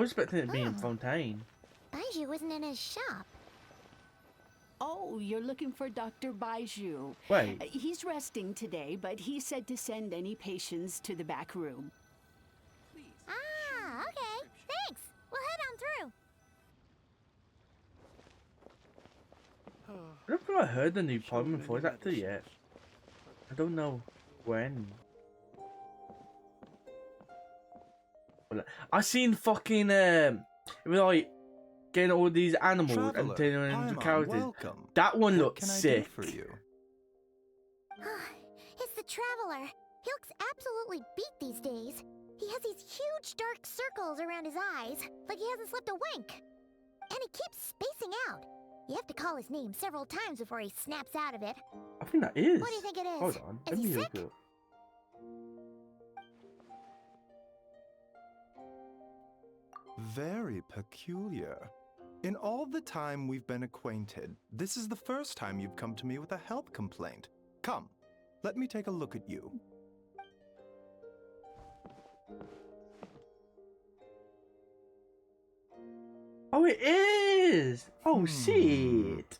was expecting it to be in Oh. Fontaine. Baiju isn't in his shop. Oh, you're looking for Dr. Baiju. Wait. He's resting today, but he said to send any patients to the back room. Ah, okay. Thanks. We'll head on through. I don't think I heard the new Pokemon voice actor yet. I don't know when. I seen fucking it was like getting all these animals and turning them into characters. Welcome. That one What looked can I do sick. for you? It's the Traveler. He looks absolutely beat these days. He has these huge dark circles around his eyes, like he hasn't slept a wink. And he keeps spacing out. You have to call his name several times before he snaps out of it. I think that is. What do you think it is? Hold on. Is Let he me look sick? it up. Very peculiar. In all the time we've been acquainted, this is the first time you've come to me with a health complaint. Come, let me take a look at you. Oh, it is! Oh, shit!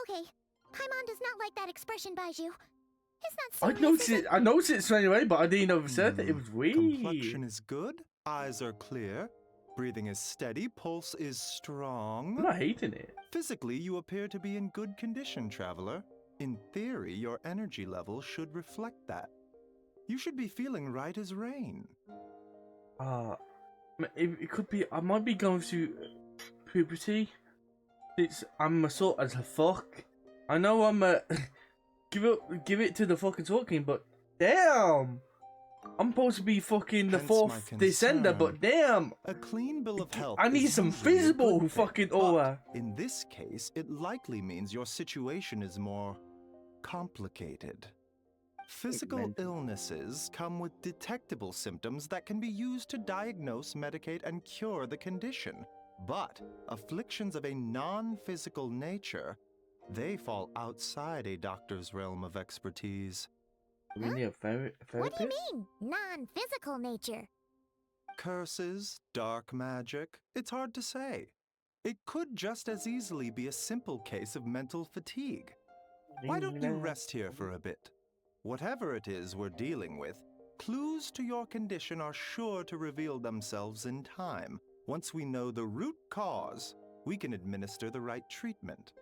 Okay. Paimon does not like that expression, Baiju. It's not I serious, noticed is it. I noticed it straight away, but I didn't know for certain. It was weird. Complexion is good, eyes are clear, breathing is steady, pulse is strong. I'm not hating it. Physically, you appear to be in good condition, traveler. In theory, your energy level should reflect that. You should be feeling right as rain. It could be. I might be going through puberty. I'm a sort as a fuck. I know I'm a give it to the fucking talking, but damn, I'm supposed to be fucking the Hence fourth my descender, concern. but damn, A clean bill of health. I need is some usually a visible good thing, fucking but aura. in this case, it likely means your situation is more complicated. Physical Mental. illnesses come with detectable symptoms that can be used to diagnose, medicate, and cure the condition. But afflictions of a non-physical nature, they fall outside a doctor's realm of expertise. We need a therapist. What do you mean, non-physical nature? Curses, dark magic, it's hard to say. It could just as easily be a simple case of mental fatigue. Why don't you rest here for a bit? Whatever it is we're dealing with, clues to your condition are sure to reveal themselves in time. Once we know the root cause, we can administer the right treatment.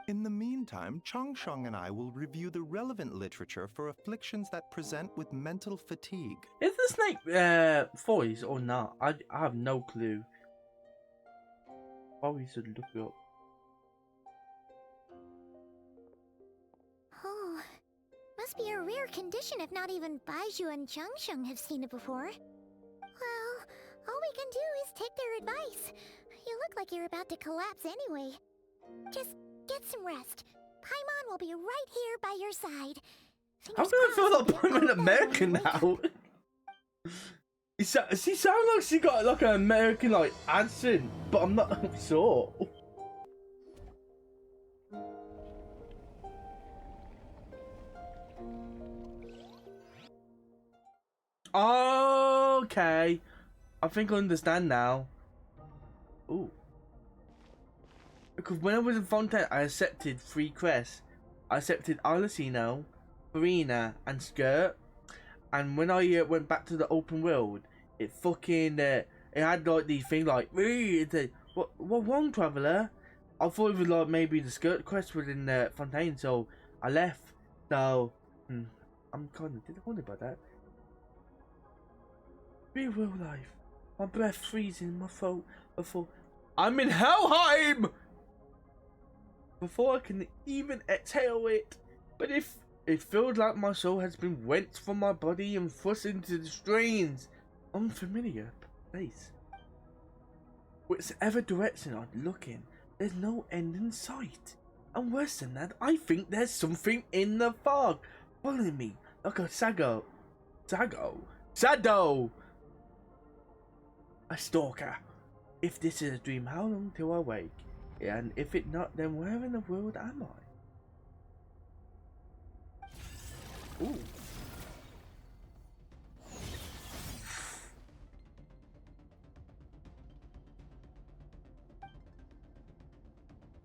In the meantime, Changsheng and I will review the relevant literature for afflictions that present with mental fatigue. Is the snake voice or not? I have no clue. Probably should look it up. Oh, must be a rare condition if not even Baiju and Changsheng have seen it before. Well, all we can do is take their advice. You look like you're about to collapse anyway. Just get some rest. Paimon will be right here by your side. How Fingers do I feel crossed like you'll I'm an all American wake up. now? She sounds like she got like an American like accent, but I'm not sure. Okay, I think I understand now. Ooh, because when I was in Fontaine, I accepted 3 quests. I accepted Alicino, Farina, and Skirk. And when I went back to the open world, it fucking it had like these things like what wrong, traveler? I thought it was like maybe the skirt quest was in Fontaine, so I left. So I'm kind of disappointed by that. Real life, my breath freezing in my throat before I'm in Helheim. Before I can even exhale it, but if it feels like my soul has been wrenched from my body and thrust into the strange, unfamiliar place. Whichever direction I look in, there's no end in sight. And worse than that, I think there's something in the fog, following me like a shadow. A stalker. If this is a dream, how long till I wake? And if it not, then where in the world am I? Ooh.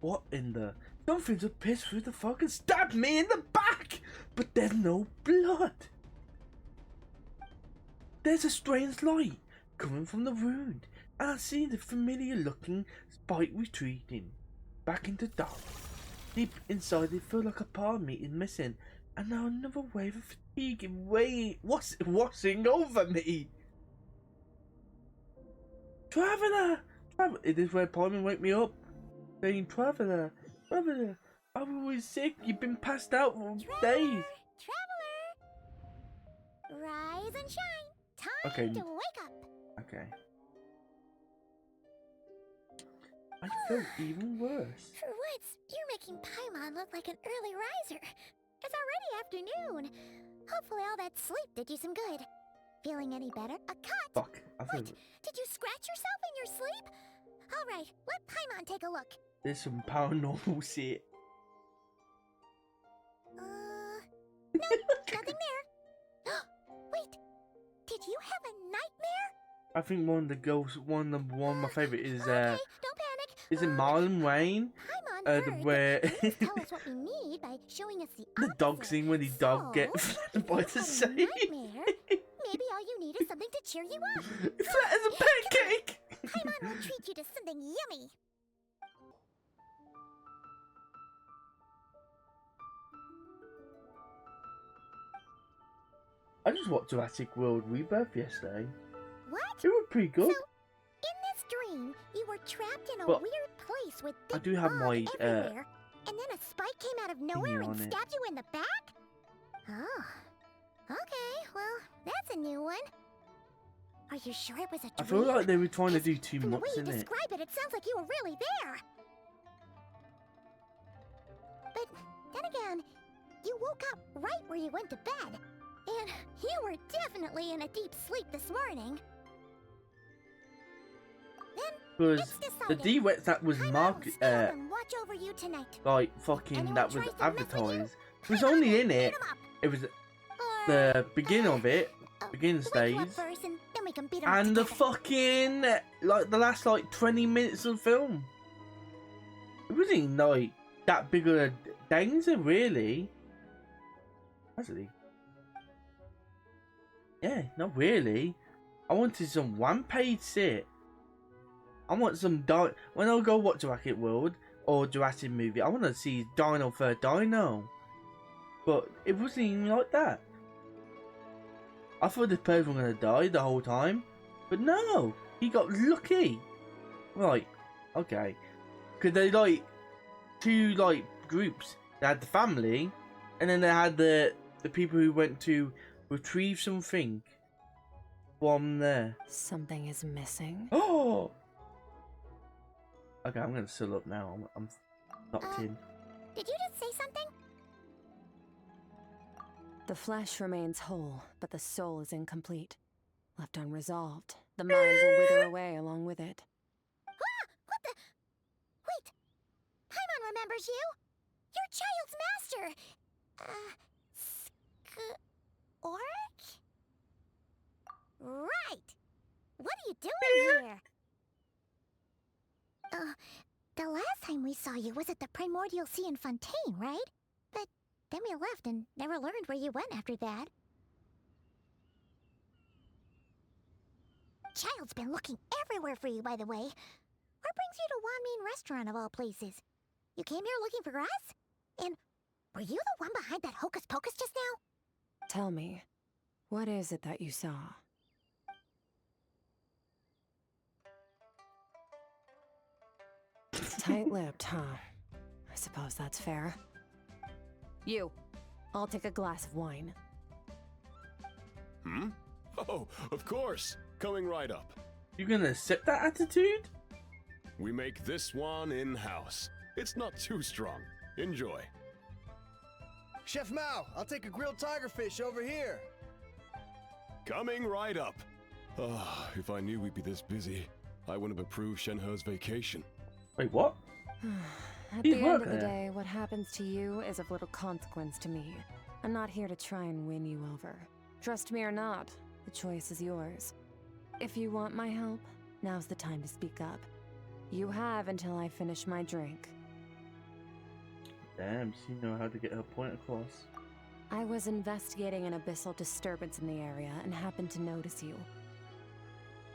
What in the... Something's a piss through the fucking stabbed me in the back! But there's no blood! There's a strange light coming from the wound, and I see the familiar looking spike retreating back into dark. Deep inside, they feel like a part of me is missing, and now another wave of fatigue washing over me. Traveller! Is this where Paimon wake me up? Saying, Traveller, I was sick, you've been passed out for days. Traveler! Rise and shine! Time Okay. to wake up! Okay. I felt even worse. For once, you're making Paimon look like an early riser. It's already afternoon. Hopefully all that sleep did you some good. Feeling any better? A cut? Fuck. I feel What? Did you scratch yourself in your sleep? Alright, let Paimon take a look. there's some paranormal shit. No, nothing there. Wait, did you have a nightmare? I think one of the girls, one of my favorite is Okay, don't panic. is it Marlon Wayne? Paimon The heard where that you tell us what we need by showing us the the dog opposite. scene when the dog gets So, flattened by if the you had a sea. nightmare, maybe all you need is something to cheer you up. Flat as a pancake. Paimon will treat you to something yummy. I just watched Jurassic World Rebirth yesterday. What? It was pretty good. So, in this dream, you were trapped in a But weird place with I thick do have fog my, everywhere, and then a spike came out of nowhere and on it. stabbed you in the back? Oh. Okay, well, that's a new one. Are you sure it was a dream? I feel like they were trying to do too From the much way you in it. describe it, it sounds like you were really there. But then again, you woke up right where you went to bed. And you were definitely in a deep sleep this morning. Then Because it's the decided. D-Wet that was Paimon will market, stay up and watch over you tonight. like fucking Anyone that was tries to mess with you, advertised. It was Paimon only will in beat it. 'em up. It was Or, the beginning of it, oh, beginning wake you up stage, first and then we can beat 'em up and the together. fucking like the last like 20 minutes of the film. It wasn't even like that big of a danger, really. Actually, yeah, not really. I wanted some one-page shit. I want some when I go watch Jurassic World or Jurassic movie, I want to see Dino for Dino. But it wasn't even like that. I thought this person was gonna die the whole time, but no, he got lucky. Right, okay, because they like two like groups. They had the family, and then they had the people who went to retrieve something from there. Something is missing. Oh. Okay, I'm gonna settle up now. I'm locked in. Did you just say something? The flesh remains whole, but the soul is incomplete. Left unresolved, the mind will wither away along with it. Ah! What the? Wait! Paimon remembers you! You're Child's master! Skirk? Right! What are you doing here? The last time we saw you was at the Primordial Sea in Fontaine, right? But then we left and never learned where you went after that. Child's been looking everywhere for you, by the way. What brings you to Wanmean Restaurant of all places? You came here looking for us? And were you the one behind that hocus pocus just now? Tell me, what is it that you saw? Tight-lipped, huh? I suppose that's fair. You, I'll take a glass of wine. Hmm? Oh, of course. Coming right up. You gonna accept that attitude? We make this one in-house. It's not too strong. Enjoy. Chef Mao, I'll take a grilled tigerfish over here. Coming right up. Ah, if I knew we'd be this busy, I wouldn't have approved Shenhe's vacation. Wait, what? At He's the end of working the there. day, what happens to you is of little consequence to me. I'm not here to try and win you over. Trust me or not, the choice is yours. If you want my help, now's the time to speak up. You have until I finish my drink. Damn, she know how to get her point across. I was investigating an abyssal disturbance in the area and happened to notice you.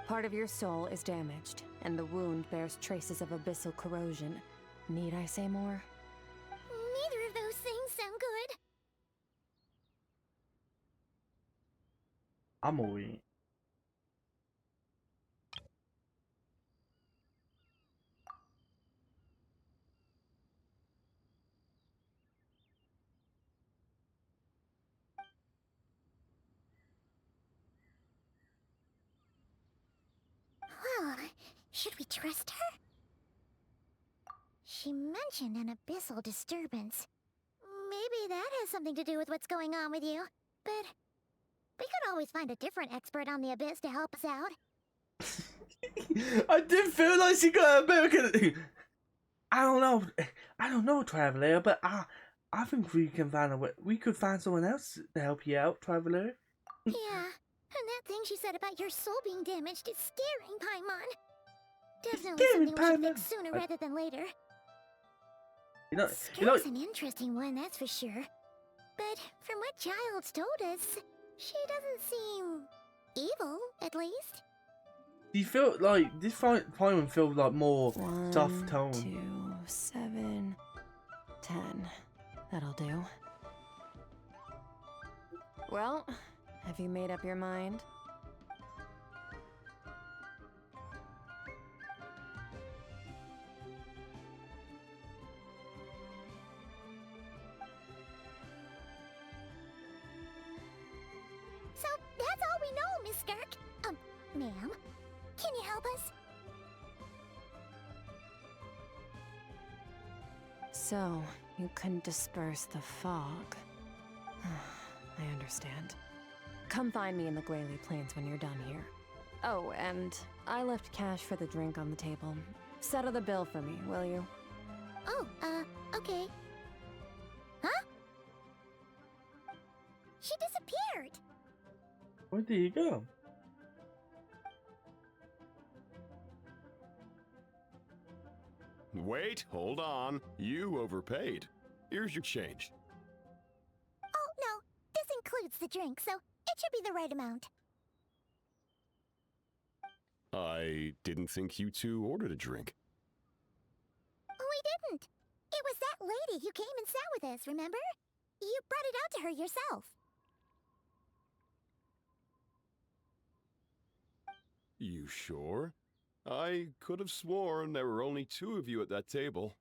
Part of your soul is damaged, and the wound bears traces of abyssal corrosion. Need I say more? Neither of those things sound good. I'm away. Well, should we trust her? She mentioned an abyssal disturbance. Maybe that has something to do with what's going on with you. But we could always find a different expert on the abyss to help us out. I did feel like she got American. I don't know, Traveler, but I think we can find a way. We could find someone else to help you out, Traveler. Yeah, and that thing she said about your soul being damaged is scaring Paimon. Definitely something we should fix sooner rather than later. Skirk's an interesting one, that's for sure. But from what Childe's told us, she doesn't seem evil, at least. You feel like this Paimon feels like more soft tone. 1, 2, 7, 10. That'll do. Well, have you made up your mind? So that's all we know, Miss Skirk. Ma'am, can you help us? So, you couldn't disperse the fog. I understand. Come find me in the Gwali Plains when you're done here. Oh, and I left cash for the drink on the table. Settle the bill for me, will you? Oh, okay. Huh? She disappeared! Where did you go? Wait, hold on. You overpaid. Here's your change. Oh, no. This includes the drink, so it should be the right amount. I didn't think you two ordered a drink. We didn't. It was that lady who came and sat with us, remember? You brought it out to her yourself. You sure? I could have sworn there were only 2 of you at that table.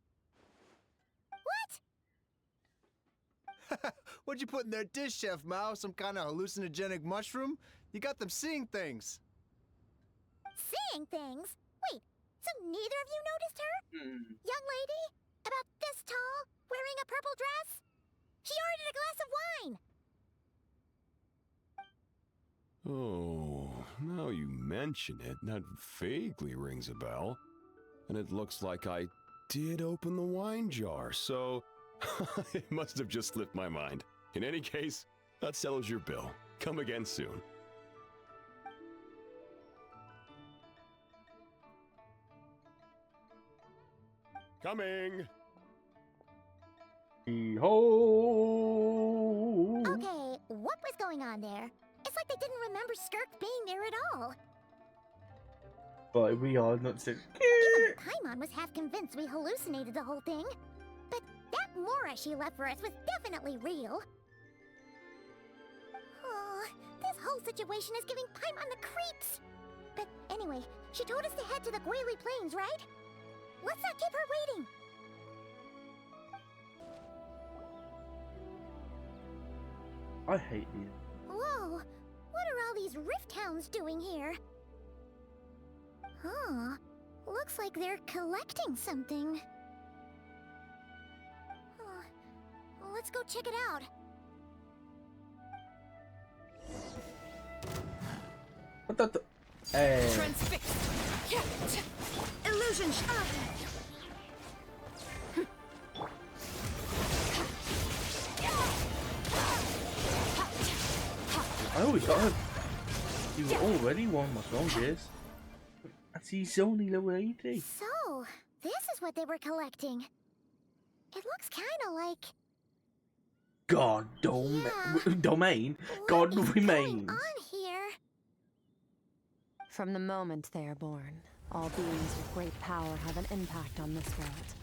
What? What'd you put in their dish, Chef Mao? Some kind of hallucinogenic mushroom? You got them seeing things. Seeing things? Wait, so neither of you noticed her? Young lady? About this tall? Wearing a purple dress? She ordered a glass of wine! Oh, now you mention it, that vaguely rings a bell. And it looks like I did open the wine jar, so it must have just slipped my mind. In any case, that settles your bill. Come again soon. Coming! Behold! Okay, what was going on there? It's like they didn't remember Skirk being there at all. But we are not so. Even Paimon was half convinced we hallucinated the whole thing. But that Mora she left for us was definitely real. Oh, this whole situation is giving Paimon the creeps. But anyway, she told us to head to the Gwali Plains, right? Let's not keep her waiting. I hate you. Whoa, what are all these rift hounds doing here? Huh, looks like they're collecting something. Let's go check it out. What the? Hey. Transfix. Illusion. I always got her. You were already one of my strongest. And she's only level 80. So, this is what they were collecting. It looks kinda like... God Yeah. domain. What God is remains. going on here? From the moment they are born, all beings with great power have an impact on this world.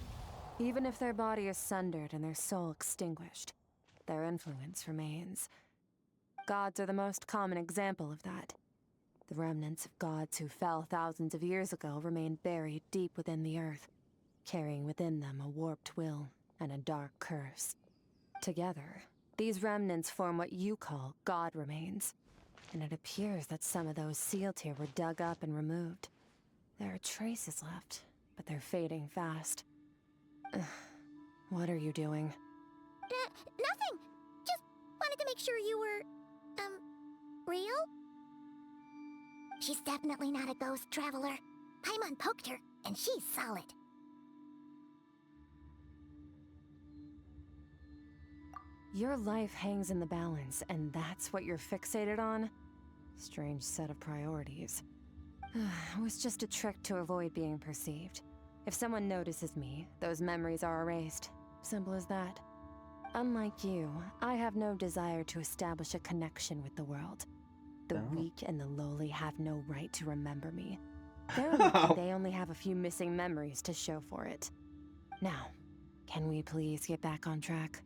Even if their body is sundered and their soul extinguished, their influence remains. Gods are the most common example of that. The remnants of gods who fell thousands of years ago remain buried deep within the earth, carrying within them a warped will and a dark curse. Together, these remnants form what you call god remains, and it appears that some of those sealed here were dug up and removed. There are traces left, but they're fading fast. What are you doing? Nothing! Just wanted to make sure you were... real? She's definitely not a ghost traveler. Paimon poked her, and she's solid. Your life hangs in the balance, and that's what you're fixated on? Strange set of priorities. It was just a trick to avoid being perceived. If someone notices me, those memories are erased. Simple as that. Unlike you, I have no desire to establish a connection with the world. The weak and the lowly have no right to remember me. They're lucky they only have a few missing memories to show for it. Now, can we please get back on track?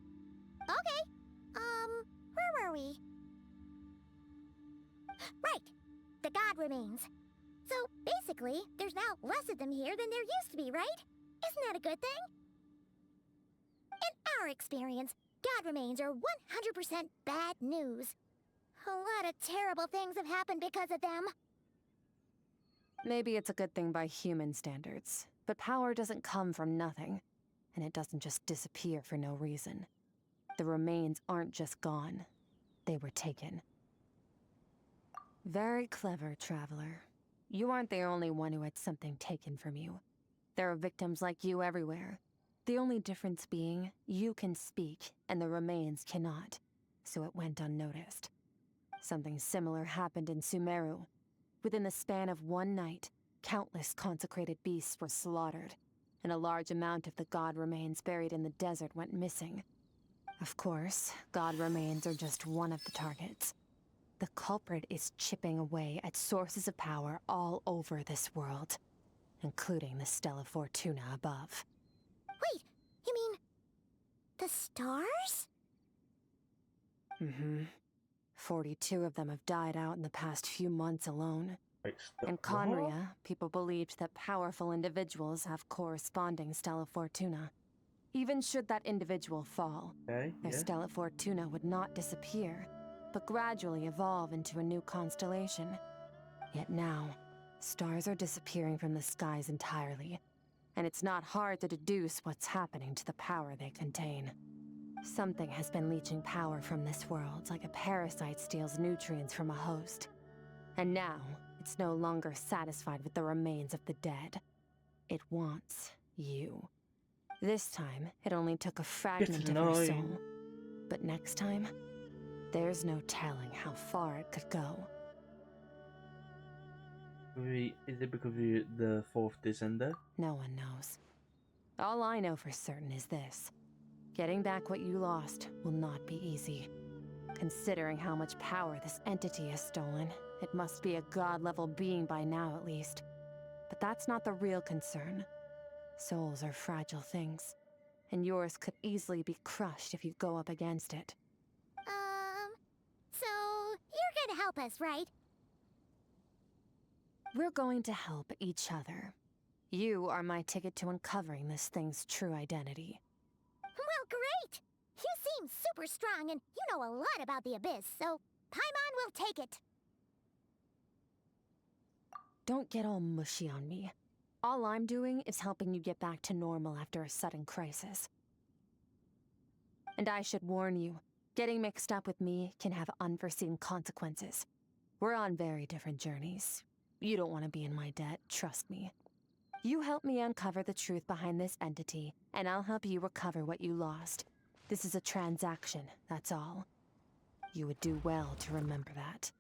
Okay. Where were we? Right. The god remains. So, basically, there's now less of them here than there used to be, right? Isn't that a good thing? In our experience, god remains are 100% bad news. A lot of terrible things have happened because of them. Maybe it's a good thing by human standards, but power doesn't come from nothing, and it doesn't just disappear for no reason. The remains aren't just gone, they were taken. Very clever, traveler. You aren't the only one who had something taken from you. There are victims like you everywhere. The only difference being, you can speak, and the remains cannot, so it went unnoticed. Something similar happened in Sumeru. Within the span of one night, countless consecrated beasts were slaughtered, and a large amount of the god remains buried in the desert went missing. Of course, god remains are just one of the targets. The culprit is chipping away at sources of power all over this world, including the Stella Fortuna above. Wait, you mean... the stars? Mm-hmm. 42 of them have died out in the past few months alone. In Conria, people believed that powerful individuals have corresponding Stella Fortuna. Even should that individual fall, their Stella Fortuna would not disappear, but gradually evolve into a new constellation. Yet now, stars are disappearing from the skies entirely, and it's not hard to deduce what's happening to the power they contain. Something has been leeching power from this world like a parasite steals nutrients from a host. And now, it's no longer satisfied with the remains of the dead. It wants you. This time, it only took a fragment of your soul. But next time, there's no telling how far it could go. Is it because of the fourth descender? No one knows. All I know for certain is this. Getting back what you lost will not be easy. Considering how much power this entity has stolen, it must be a god-level being by now at least. But that's not the real concern. Souls are fragile things, and yours could easily be crushed if you go up against it. So you're gonna help us, right? We're going to help each other. You are my ticket to uncovering this thing's true identity. Well, great! You seem super strong and you know a lot about the Abyss, so Paimon will take it. Don't get all mushy on me. All I'm doing is helping you get back to normal after a sudden crisis. And I should warn you, getting mixed up with me can have unforeseen consequences. We're on very different journeys. You don't want to be in my debt, trust me. You help me uncover the truth behind this entity, and I'll help you recover what you lost. This is a transaction, that's all. You would do well to remember that.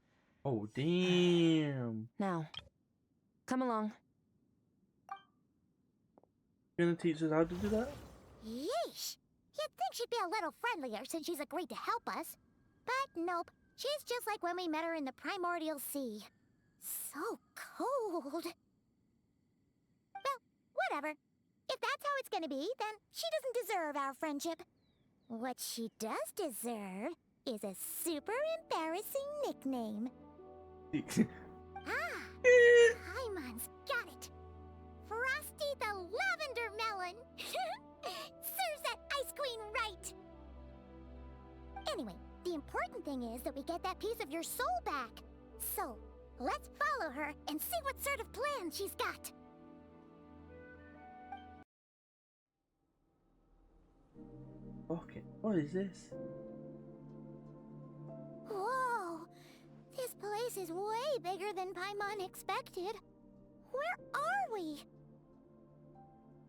Oh, damn. Now, come along. You gonna teach us how to do that? Yeesh. You'd think she'd be a little friendlier since she's agreed to help us. But nope. She's just like when we met her in the primordial sea. So cold. Well, whatever. If that's how it's gonna be, then she doesn't deserve our friendship. What she does deserve is a super embarrassing nickname. Paimon's got it. Frosty the Lavender Melon. Serves that ice queen right. Anyway, the important thing is that we get that piece of your soul back. So, let's follow her and see what sort of plan she's got. Okay, what is this? Whoa! This place is way bigger than Paimon expected. Where are we?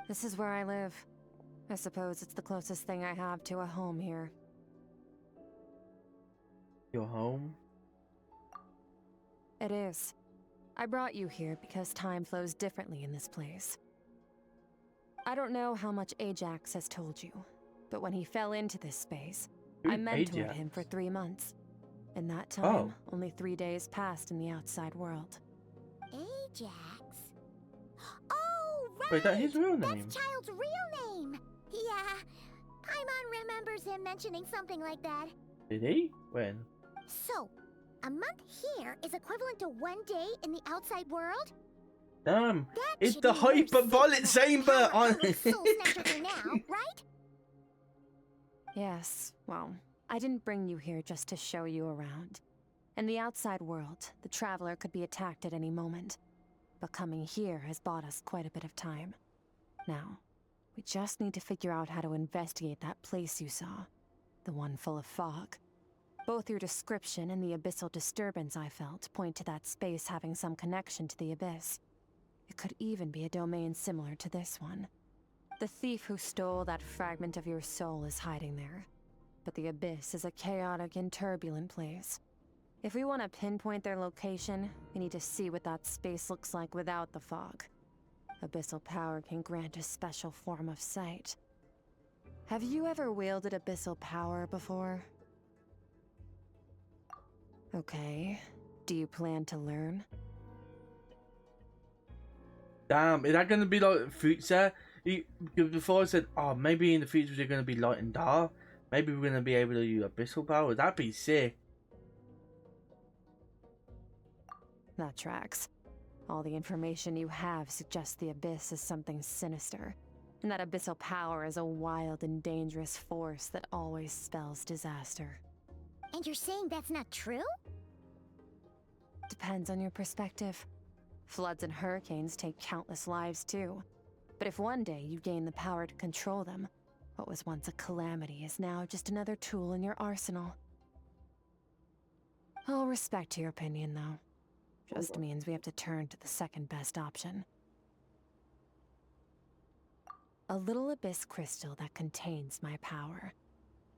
This is where I live. I suppose it's the closest thing I have to a home here. Your home? It is. I brought you here because time flows differently in this place. I don't know how much Ajax has told you, but when he fell into this space, I Who's mentored Ajax? him for 3 months. In that time, only 3 days passed in the outside world. Ajax? Oh, right! Wait, that his real name? That's Child's real name! Yeah, Paimon remembers him mentioning something like that. Did he? When? So, a month here is equivalent to 1 day in the outside world? Damn, That it's should the mean we're hyperbolic safe from chamber on. power-hungry soul snatcher now, right? Yes, well, I didn't bring you here just to show you around. In the outside world, the Traveler could be attacked at any moment. But coming here has bought us quite a bit of time. Now, we just need to figure out how to investigate that place you saw. The one full of fog. Both your description and the abyssal disturbance I felt point to that space having some connection to the abyss. It could even be a domain similar to this one. The thief who stole that fragment of your soul is hiding there. But the abyss is a chaotic and turbulent place. If we want to pinpoint their location, we need to see what that space looks like without the fog. Abyssal power can grant a special form of sight. Have you ever wielded abyssal power before? Okay. Do you plan to learn? Damn, is that gonna be like future? Before I said, oh, maybe in the future they're gonna be light and dark. Maybe we're gonna be able to use abyssal power. That'd be sick. That tracks. All the information you have suggests the abyss is something sinister, and that abyssal power is a wild and dangerous force that always spells disaster. And you're saying that's not true? Depends on your perspective. Floods and hurricanes take countless lives too. But if one day you gain the power to control them, what was once a calamity is now just another tool in your arsenal. I'll respect your opinion, though. Just means we have to turn to the second best option. A little abyss crystal that contains my power.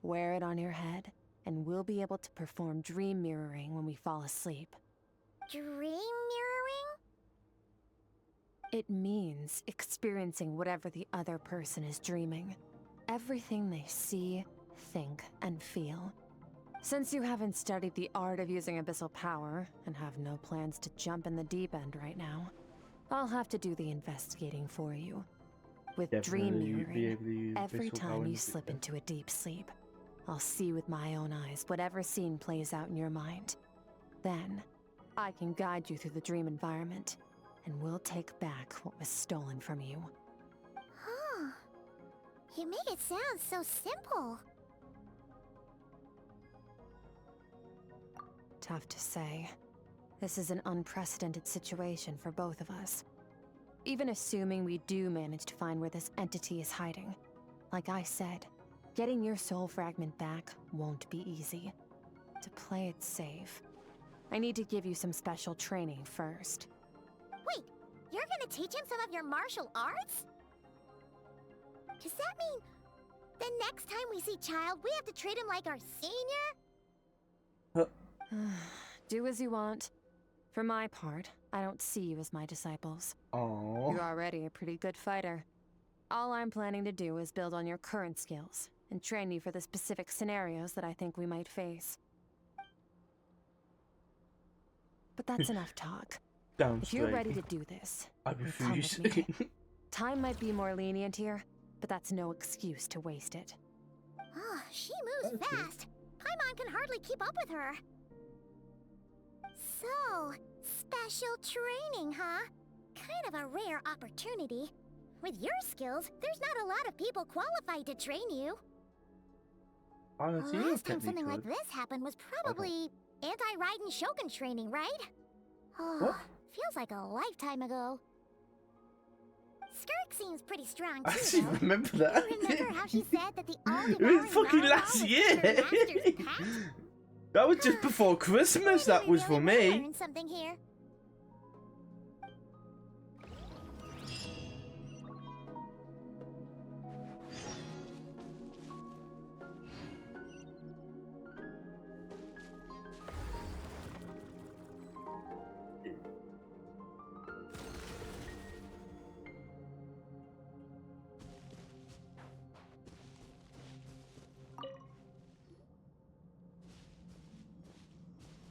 Wear it on your head, and we'll be able to perform dream mirroring when we fall asleep. Dream mirroring? It means experiencing whatever the other person is dreaming. Everything they see, think, and feel. Since you haven't studied the art of using abyssal power, and have no plans to jump in the deep end right now, I'll have to do the investigating for you. With dream Definitely be able to mirroring, use every abyssal power time in you the slip future. into a deep sleep, I'll see with my own eyes whatever scene plays out in your mind. Then, I can guide you through the dream environment, and we'll take back what was stolen from you. Huh. You make it sound so simple. Tough to say. This is an unprecedented situation for both of us. Even assuming we do manage to find where this entity is hiding. Like I said, getting your soul fragment back won't be easy. To play it safe, I need to give you some special training first. Wait, you're gonna teach him some of your martial arts? Does that mean the next time we see Child, we have to treat him like our senior? Do as you want. For my part, I don't see you as my disciples. Aww. You're already a pretty good fighter. All I'm planning to do is build on your current skills and train you for the specific scenarios that I think we might face. But that's enough talk. Damn If you're straight. ready to do this, I then come refuse. with me. Time might be more lenient here, but that's no excuse to waste it. Oh, she moves Okay. fast. Paimon can hardly keep up with her. So, special training, huh? Kind of a rare opportunity. With your skills, there's not a lot of people qualified to train you. I The don't see last time technically something like good. this happened was probably anti-Raiden Shogun training, right? Oh, What? feels like a lifetime ago. Skirk seems pretty strong I too, actually though. remember that. You remember how she said that the It all-devouring was fucking Narwhal last was her year. master's pet? That was just before Christmas. That Maybe was we for really me. learned something here.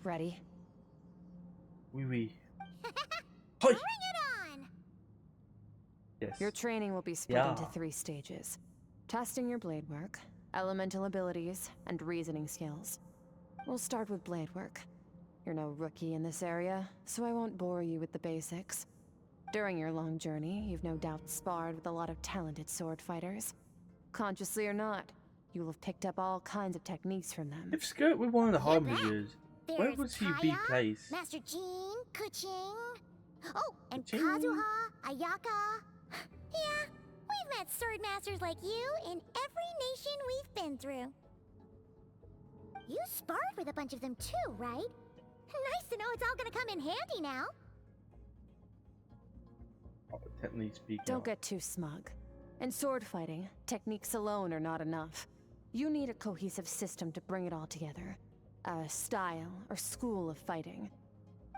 Ready? Oui. Bring Hi. it on! Yes. Your training will be split Yeah. into 3 stages. Testing your blade work, elemental abilities, and reasoning skills. We'll start with blade work. You're no rookie in this area, so I won't bore you with the basics. During your long journey, you've no doubt sparred with a lot of talented sword fighters. Consciously or not, you will have picked up all kinds of techniques from them. If Skirk were one of the You bet. harbingers, where There's would he be Kaya, placed? Master Jean, Kuching. Oh, and Kuching. Kazuha, Ayaka. Yeah, we've met sword masters like you in every nation we've been through. You sparred with a bunch of them too, right? Nice to know it's all gonna come in handy now. Oh, technically speaking. Don't get too smug. In sword fighting, techniques alone are not enough. You need a cohesive system to bring it all together. A style or school of fighting.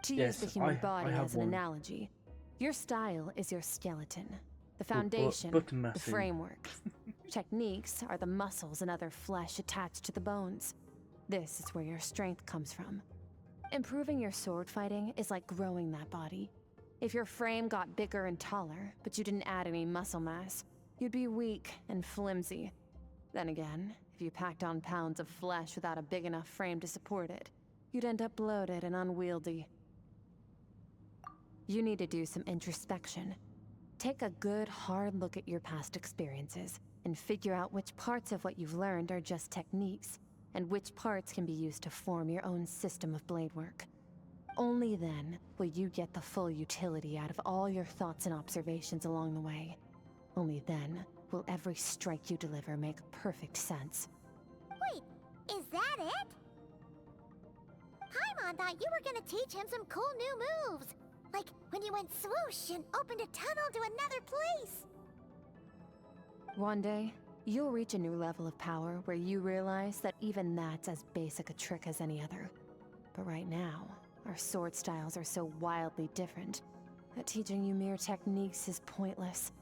To use Yes, the human I body have as an one. analogy, your style is your skeleton, the But- foundation, but the massive. framework. Techniques are the muscles and other flesh attached to the bones. This is where your strength comes from. Improving your sword fighting is like growing that body. If your frame got bigger and taller, but you didn't add any muscle mass, you'd be weak and flimsy. Then again, if you packed on pounds of flesh without a big enough frame to support it, you'd end up bloated and unwieldy. You need to do some introspection. Take a good, hard look at your past experiences and figure out which parts of what you've learned are just techniques, and which parts can be used to form your own system of blade work. Only then will you get the full utility out of all your thoughts and observations along the way. Only then will every strike you deliver make perfect sense. Wait, is that it? Paimon thought you were gonna teach him some cool new moves. Like when you went swoosh and opened a tunnel to another place. One day, you'll reach a new level of power where you realize that even that's as basic a trick as any other. But right now, our sword styles are so wildly different that teaching you mere techniques is pointless.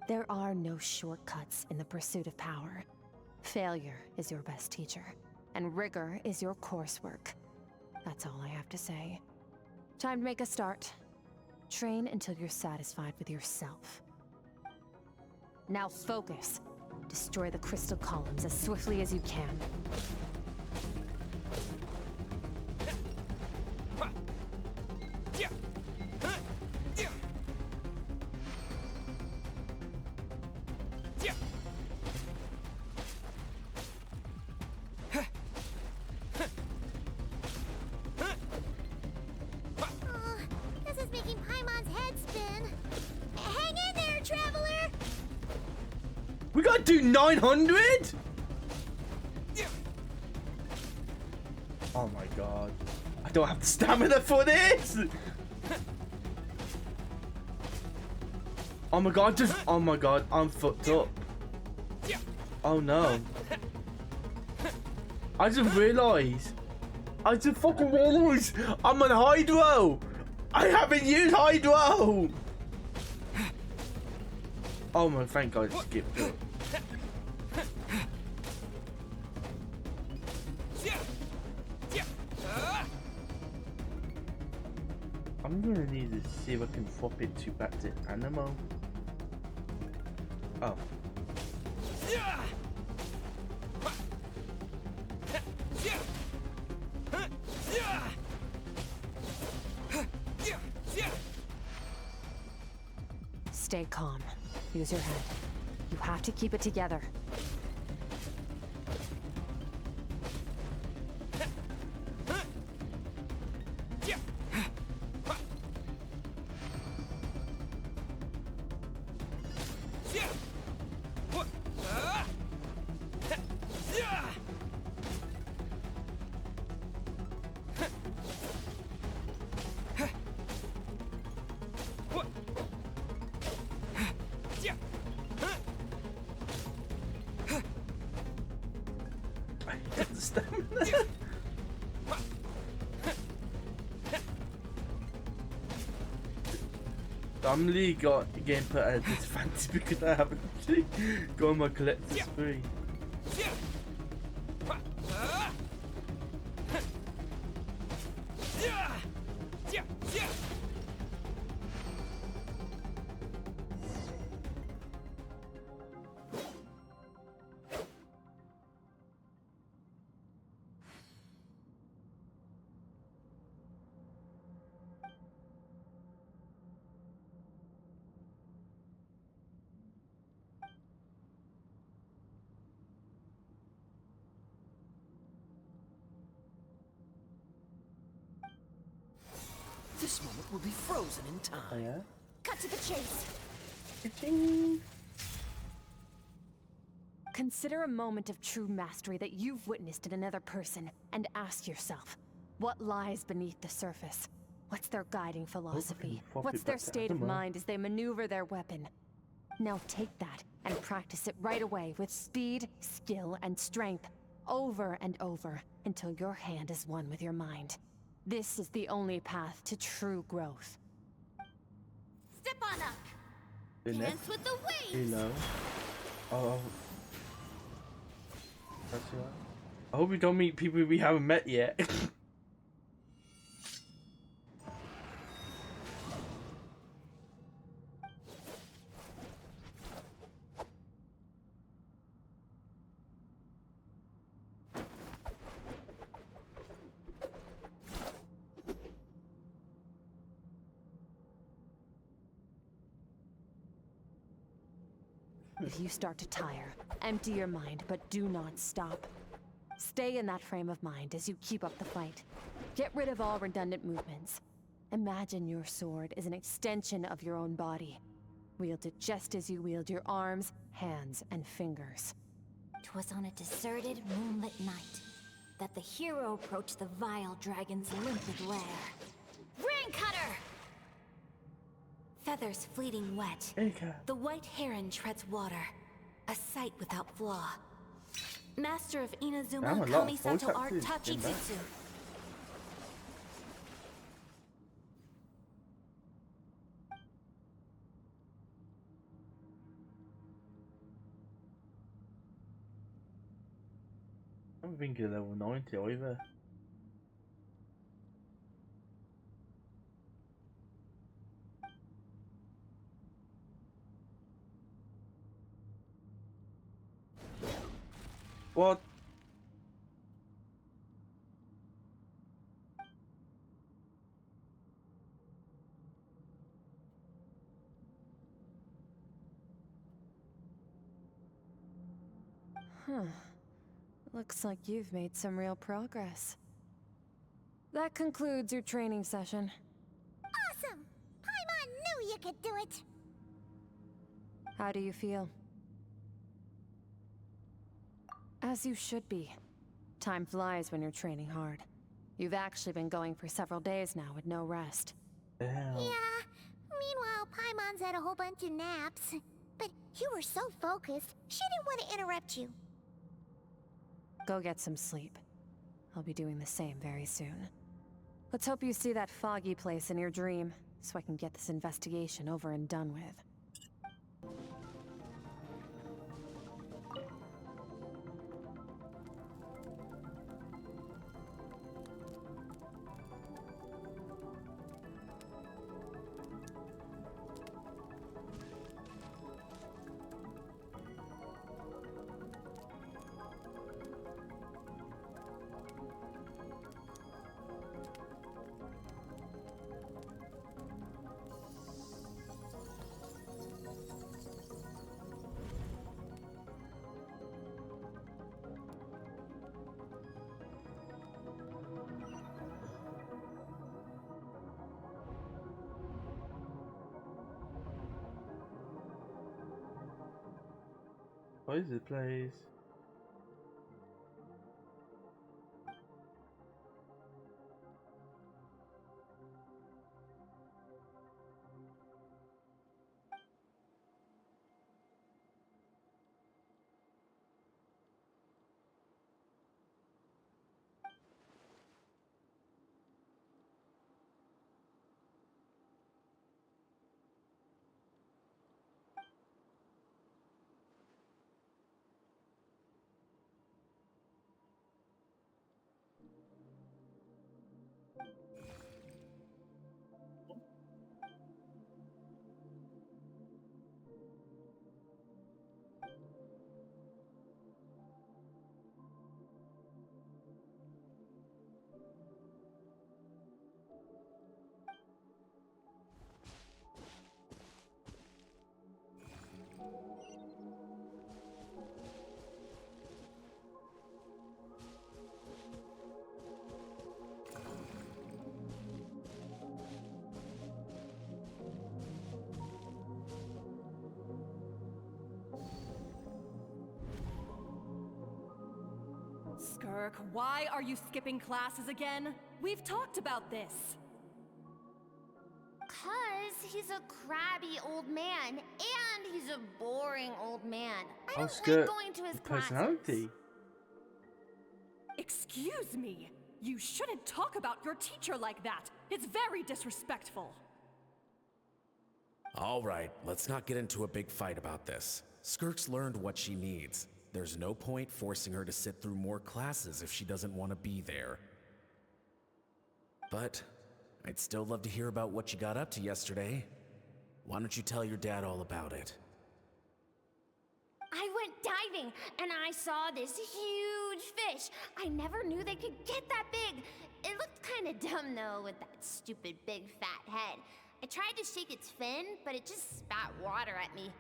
There are no shortcuts in the pursuit of power. Failure is your best teacher, and rigor is your coursework. That's all I have to say. Time to make a start. Train until you're satisfied with yourself. Now focus. Destroy the crystal columns as swiftly as you can. Oh, this is making Paimon's head spin. Hang in there, traveler! We gotta do 900? Oh my god. I don't have the stamina for this! Oh my god, oh my god, I'm fucked up. Oh no. I just realised. I just fucking realised I'm on Hydro! I haven't used Hydro! Oh my, thank God, I skipped it. I'm gonna need to see if I can swap it to back to animal. Oh. Stay calm. Use your head. You have to keep it together. I'm really getting put at a disadvantage because I haven't actually got my collector's spree. This moment will be frozen in time. Oh yeah? Cut to the chase. Ka-ching. Consider a moment of true mastery that you've witnessed in another person and ask yourself, what lies beneath the surface? What's their guiding philosophy? swap What's it their back to state of animal. mind as they maneuver their weapon? Now take that and practice it right away with speed, skill, and strength, over and over, until your hand is one with your mind. This is the only path to true growth. Step on up. In there? Dance with the You waves. know. Oh. That's right. I hope we don't meet people we haven't met yet. If you start to tire, empty your mind, but do not stop. Stay in that frame of mind as you keep up the fight. Get rid of all redundant movements. Imagine your sword is an extension of your own body. Wield it just as you wield your arms, hands, and fingers. 'Twas on a deserted, moonlit night that the hero approached the vile dragon's limpid lair. Ring cutter! Feathers fleeting wet. Okay. The white heron treads water. A sight without flaw. Master of Damn, a Inazuma lot of Kamisato voice art actors in that. Tachijutsu. I don't think you're level 90 either. What? Huh. Looks like you've made some real progress. That concludes your training session. Awesome! Paimon knew you could do it! How do you feel? As you should be. Time flies when you're training hard. You've actually been going for several days now with no rest. Damn. Yeah. Meanwhile, Paimon's had a whole bunch of naps. But you were so focused, she didn't want to interrupt you. Go get some sleep. I'll be doing the same very soon. Let's hope you see that foggy place in your dream, so I can get this investigation over and done with. What is this place? Skirk, why are you skipping classes again? We've talked about this. 'Cause he's a crabby old man, and he's a boring old man. I Oh, don't like Skirk, going to his personality. classes. Excuse me. You shouldn't talk about your teacher like that. It's very disrespectful. All right, let's not get into a big fight about this. Skirk's learned what she needs. There's no point forcing her to sit through more classes if she doesn't want to be there. But I'd still love to hear about what you got up to yesterday. Why don't you tell your dad all about it? I went diving, and I saw this huge fish. I never knew they could get that big. It looked kind of dumb, though, with that stupid big fat head. I tried to shake its fin, but it just spat water at me.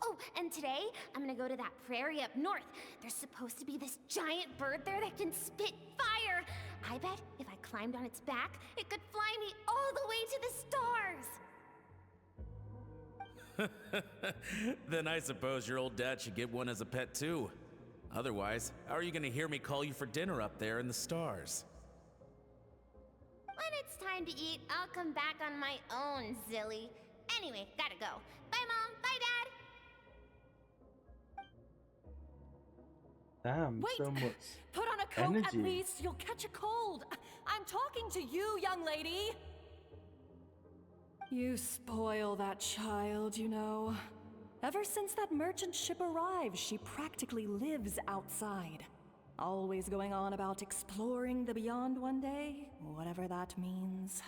Oh, and today, I'm gonna go to that prairie up north. There's supposed to be this giant bird there that can spit fire. I bet if I climbed on its back, it could fly me all the way to the stars. Then I suppose your old dad should get one as a pet too. Otherwise, how are you gonna hear me call you for dinner up there in the stars? When it's time to eat, I'll come back on my own, Zilly. Anyway, gotta go. Bye, Mom. Bye, Dad. Damn, Wait! so much Put on a coat energy. at least. You'll catch a cold. I'm talking to you, young lady. You spoil that child, you know. Ever since that merchant ship arrived, she practically lives outside. Always going on about exploring the beyond one day, whatever that means.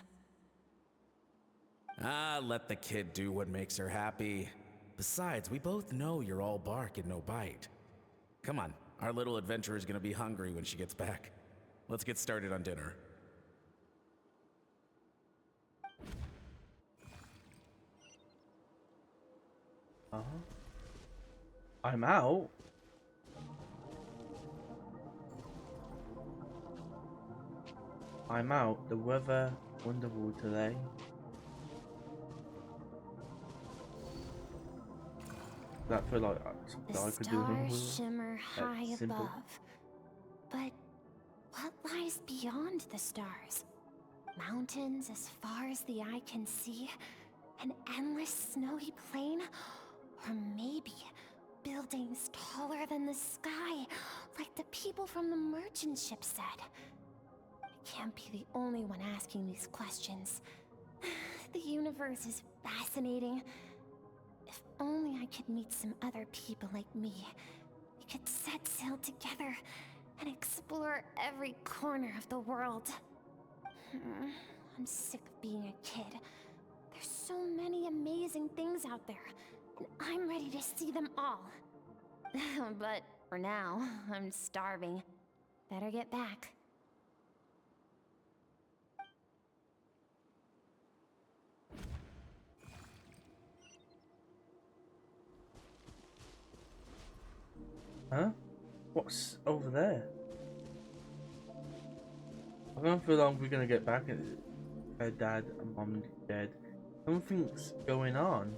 Ah, let the kid do what makes her happy. Besides, we both know you're all bark and no bite. Come on, our little adventurer is gonna be hungry when she gets back. Let's get started on dinner. I'm out. I'm out. The weather wonderful today. That feel like something The I could do. stars shimmer high simple. above. But what lies beyond the stars? Mountains as far as the eye can see? An endless snowy plain? Or maybe buildings taller than the sky, like the people from the merchant ship said? I can't be the only one asking these questions. The universe is fascinating. If only I could meet some other people like me. We could set sail together and explore every corner of the world. I'm sick of being a kid. There's so many amazing things out there, and I'm ready to see them all. But for now, I'm starving. Better get back. Huh? What's over there? I don't feel like we're gonna get back. Her dad and mom dead. Something's going on.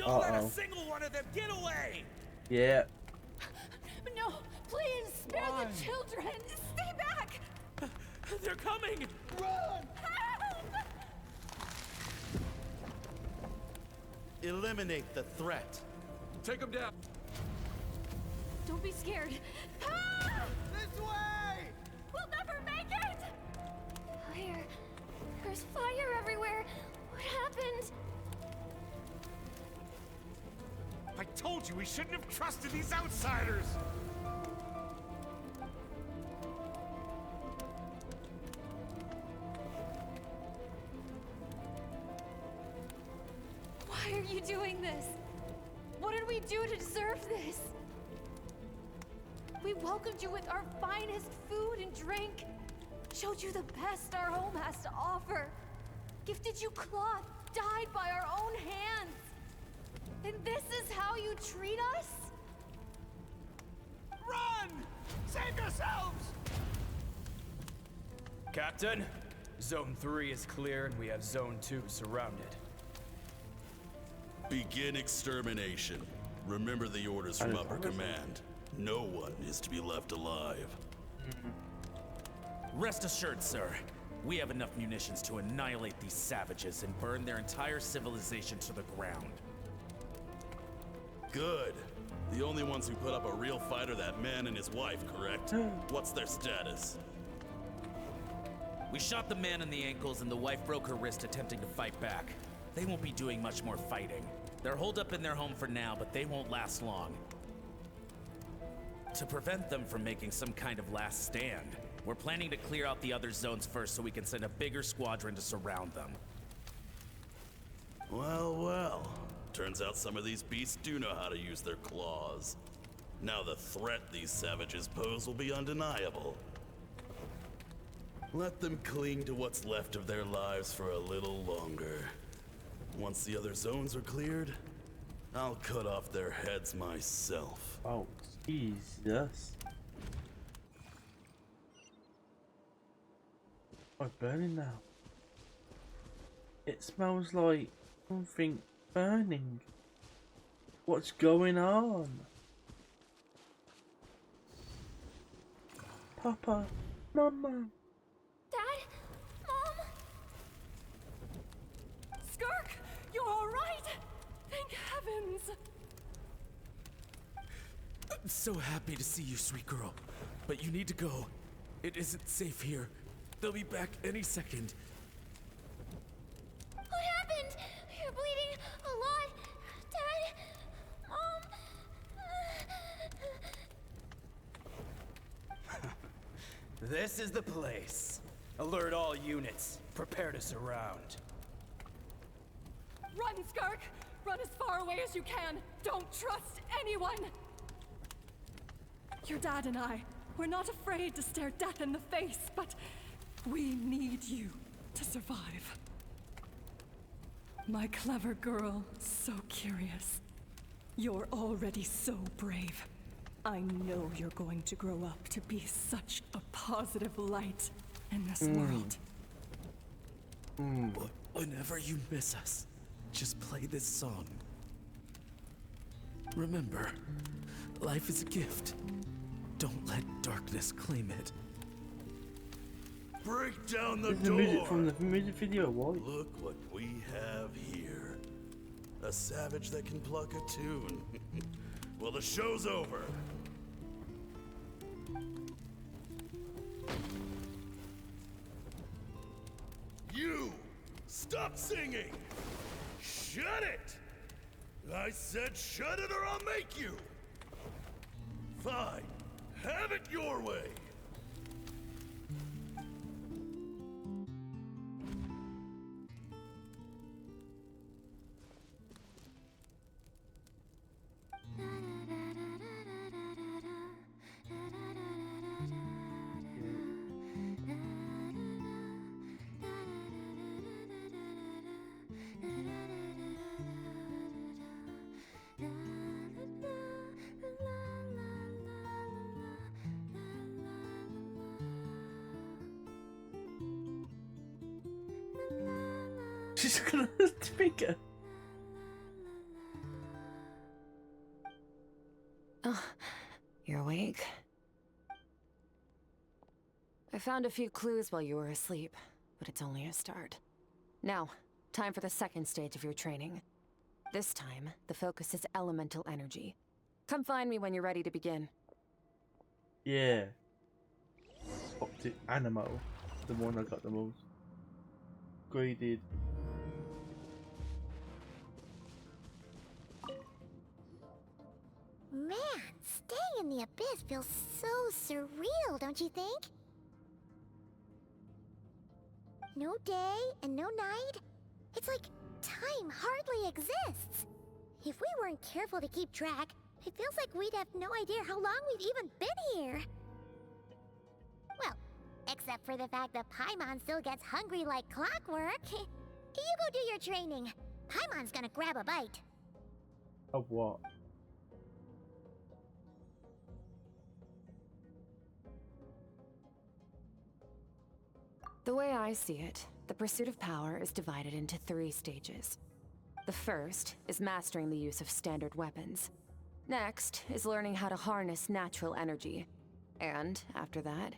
Don't let a Uh-oh. single one of them get away! Yeah. No, please spare the children. Stay back. They're coming! Run! Help! Eliminate the threat. Take him down. Don't be scared. Ah! This way! We'll never make it. Fire. There's fire everywhere. What happened? I told you we shouldn't have trusted these outsiders! Why are you doing this? What did we do to deserve this? We welcomed you with our finest food and drink, showed you the best our home has to offer, gifted you cloth dyed by our own hands. And this is how you treat us? Run! Save yourselves! Captain, Zone 3 is clear and we have Zone 2 surrounded. Begin extermination. Remember the orders from upper command. No one is to be left alive. Rest assured, sir. We have enough munitions to annihilate these savages and burn their entire civilization to the ground. Good. The only ones who put up a real fight are that man and his wife, correct? What's their status? We shot the man in the ankles and the wife broke her wrist attempting to fight back. They won't be doing much more fighting. They're holed up in their home for now, but they won't last long. To prevent them from making some kind of last stand, we're planning to clear out the other zones first so we can send a bigger squadron to surround them. Well, well. Turns out some of these beasts do know how to use their claws. Now the threat these savages pose will be undeniable. Let them cling to what's left of their lives for a little longer. Once the other zones are cleared, I'll cut off their heads myself. Oh, Jesus. I'm burning now. It smells like something burning. What's going on? Papa, Mama. Dad? Mom? Skirk, you're all right. Thank heavens. I'm so happy to see you, sweet girl. But you need to go. It isn't safe here. They'll be back any second. What happened? You're bleeding a lot. Dad? Mom? This is the place. Alert all units. Prepare to surround. Run, Skirk! Run as far away as you can. Don't trust anyone. Your dad and I, we're not afraid to stare death in the face, but we need you to survive. My clever girl, so curious. You're already so brave. I know you're going to grow up to be such a positive light in this world. Whenever you miss us, just play this song. Remember, life is a gift. Don't let darkness claim it. Break down the This is the door! music from the music video, what? Look what we have here. A savage that can pluck a tune. Well, the show's over. You! Stop singing! Shut it! I said shut it or I'll make you! Fine. Have it your way. She's gonna speaker. You're awake. I found a few clues while you were asleep, but it's only a start. Now, time for the second stage of your training. This time, the focus is elemental energy. Come find me when you're ready to begin. Yeah. Optic Animo. The one I got the most graded. Man, staying in the abyss feels so surreal, don't you think? No day and no night. It's like time hardly exists. If we weren't careful to keep track, it feels like we'd have no idea how long we've even been here. Well, except for the fact that Paimon still gets hungry like clockwork. You go do your training. Paimon's gonna grab a bite. Of what? The way I see it, the pursuit of power is divided into 3 stages. The first is mastering the use of standard weapons. Next is learning how to harness natural energy. And after that,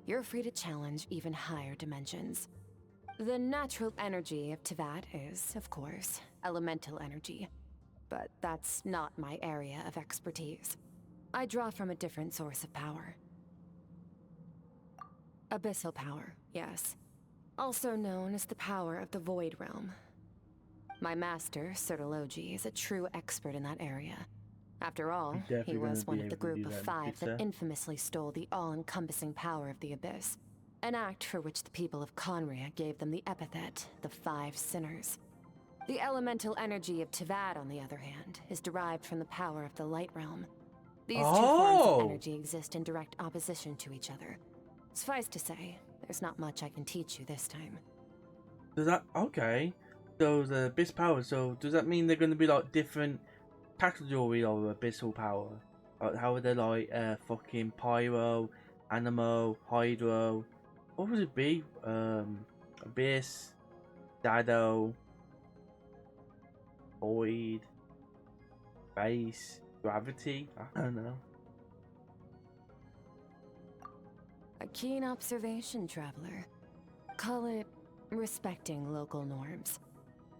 you're free to challenge even higher dimensions. The natural energy of Teyvat is, of course, elemental energy. But that's not my area of expertise. I draw from a different source of power. Abyssal power, yes. Also known as the power of the Void Realm. My master, Sertologi, is a true expert in that area. After all, he was one of the group of 5 that infamously stole the all-encompassing power of the Abyss. An act for which the people of Conria gave them the epithet, the 5 Sinners. The elemental energy of Teyvat, on the other hand, is derived from the power of the Light Realm. These 2 forms of energy exist in direct opposition to each other. Suffice to say, there's not much I can teach you this time. Does that okay? So the abyss power. So does that mean they're going to be like different category of abyssal power? Like how are they like fucking pyro, animo, hydro? What would it be? Abyss, dado, void, base, gravity. I don't know. A keen observation, traveler. Call it respecting local norms.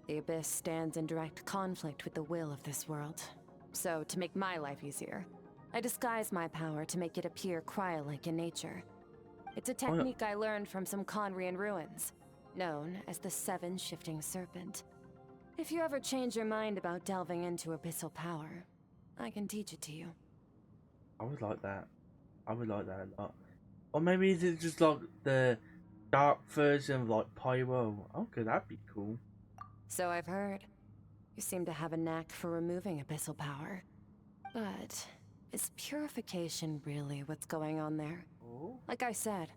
The Abyss stands in direct conflict with the will of this world. So, to make my life easier, I disguise my power to make it appear cryo-like in nature. It's a technique I learned from some Conrian ruins, known as the 7 Shifting Serpent. If you ever change your mind about delving into abyssal power, I can teach it to you. I would like that. I would like that a lot. Or maybe is it just like the dark version of like pyro? Okay, that'd be cool. So I've heard. You seem to have a knack for removing abyssal power. But is purification really what's going on there? Oh. Like I said,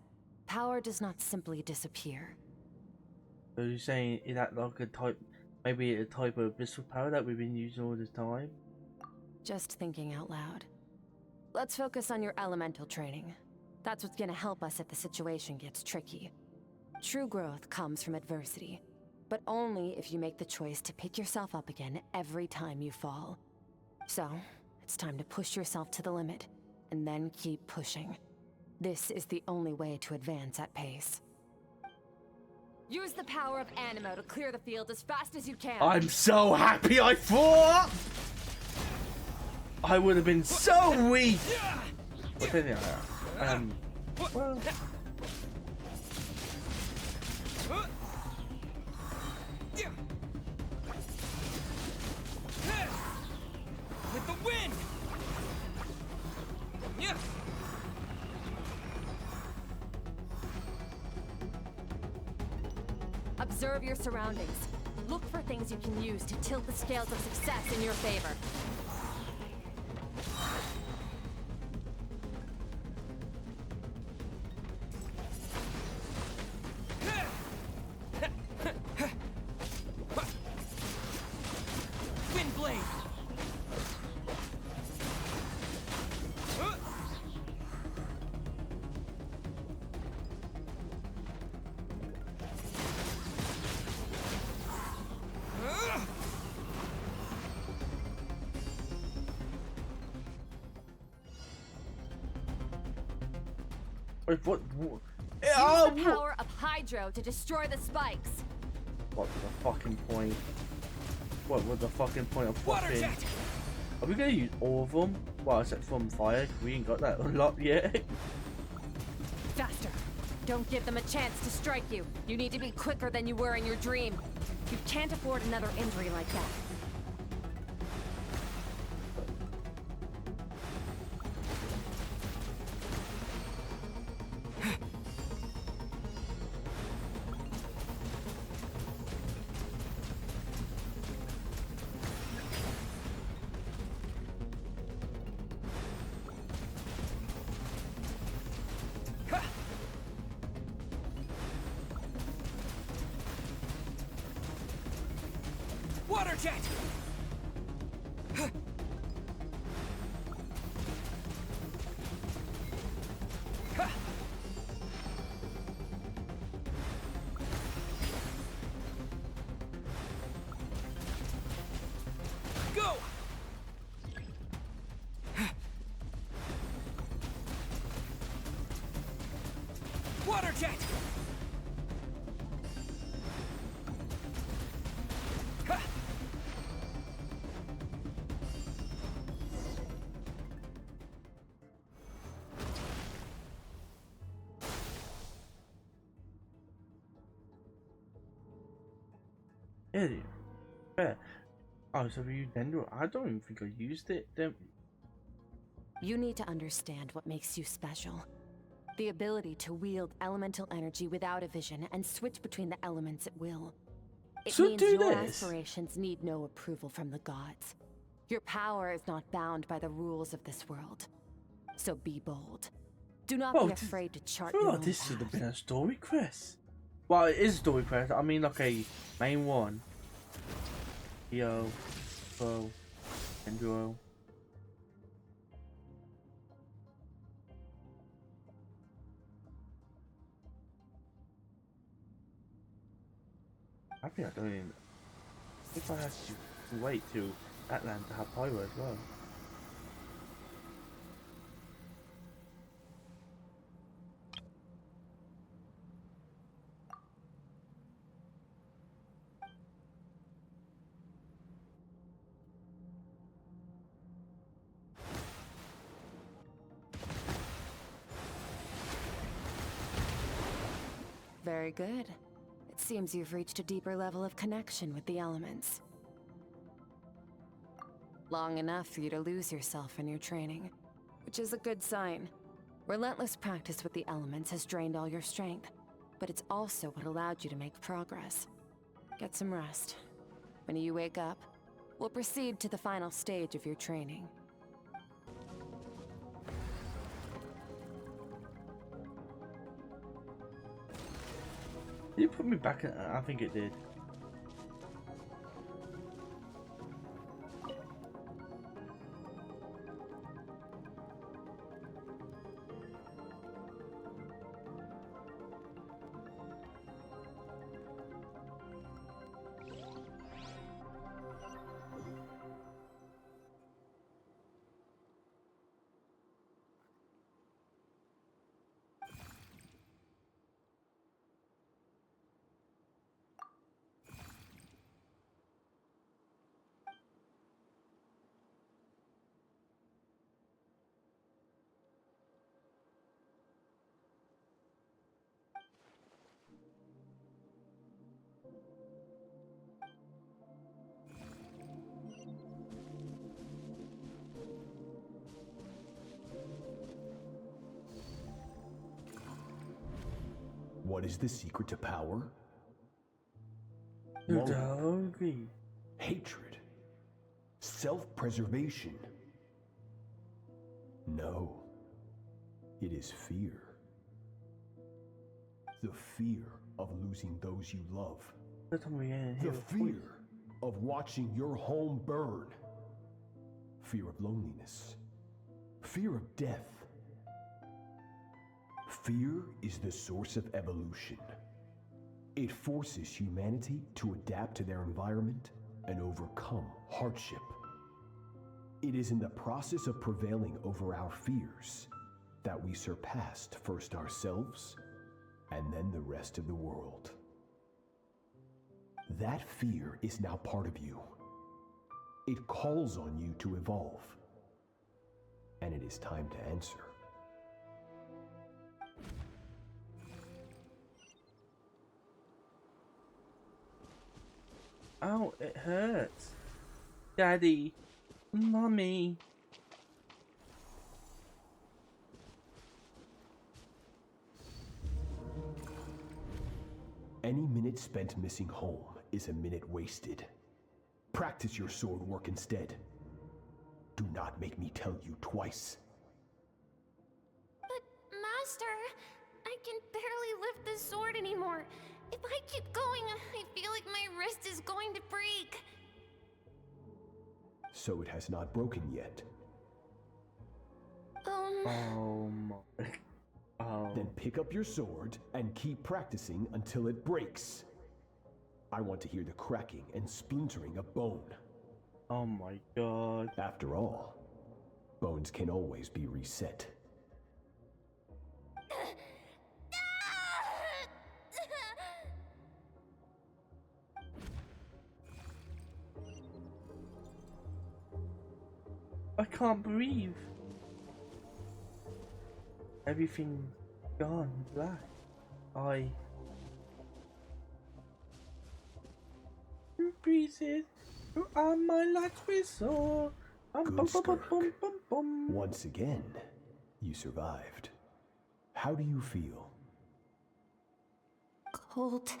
power does not simply disappear. So you're saying is that like a type, maybe a type of abyssal power that we've been using all this time? Just thinking out loud. Let's focus on your elemental training. That's what's gonna help us if the situation gets tricky. True growth comes from adversity, but only if you make the choice to pick yourself up again every time you fall. So, it's time to push yourself to the limit, and then keep pushing. This is the only way to advance at pace. Use the power of Animo to clear the field as fast as you can. I'm so happy I fought! I would have been so weak! But anyhow, well... With the wind! Yeah. Observe your surroundings. Look for things you can use to tilt the scales of success in your favor. What? Use Oh, the power of Hydro to destroy the spikes. what's the fucking point? What was the fucking point of Water fucking... jet! Are we gonna use all of them? Well, except from fire. We ain't got that unlocked yet. Faster! Don't give them a chance to strike you. You need to be quicker than you were in your dream. You can't afford another injury like that. Water jet! Go! Water jet! Yeah. Yeah. Oh, so you Dendro? I don't even think I used it. Then. You need to understand what makes you special. The ability to wield elemental energy without a vision and switch between the elements at will. It So means do your this. aspirations need no approval from the gods. Your power is not bound by the rules of this world. So be bold. Do not Well, be afraid to chart I feel your like own this should have path. been a story quest. Well, it is a story quest. I mean, like a main one. Yo, Bo, Dendro. I think I don't even. If I had to wait till that land to have pyro as well. Very good. It seems you've reached a deeper level of connection with the elements. Long enough for you to lose yourself in your training, which is a good sign. Relentless practice with the elements has drained all your strength, but it's also what allowed you to make progress. Get some rest. When you wake up, we'll proceed to the final stage of your training. Did you put me back in? I think it did. What is the secret to power? Doggy. Hatred. Self-preservation. No. It is fear. The fear of losing those you love. The fear of watching your home burn. Fear of loneliness. Fear of death. Fear is the source of evolution. It forces humanity to adapt to their environment and overcome hardship. It is in the process of prevailing over our fears that we surpassed first ourselves and then the rest of the world. That fear is now part of you. It calls on you to evolve. And it is time to answer. Ow, it hurts. Daddy. Mommy. Any minute spent missing home is a minute wasted. Practice your sword work instead. Do not make me tell you twice. But, Master, I can barely lift the sword anymore. If I keep going, I feel like my wrist is going to break. So it has not broken yet. Oh my. Oh. Then pick up your sword and keep practicing until it breaks. I want to hear the cracking and splintering of bone. Oh my god. After all, bones can always be reset. I can't breathe. Everything gone black. Pieces. You are my last whistle. Good, Skirk. Once again, you survived. How do you feel? Cold.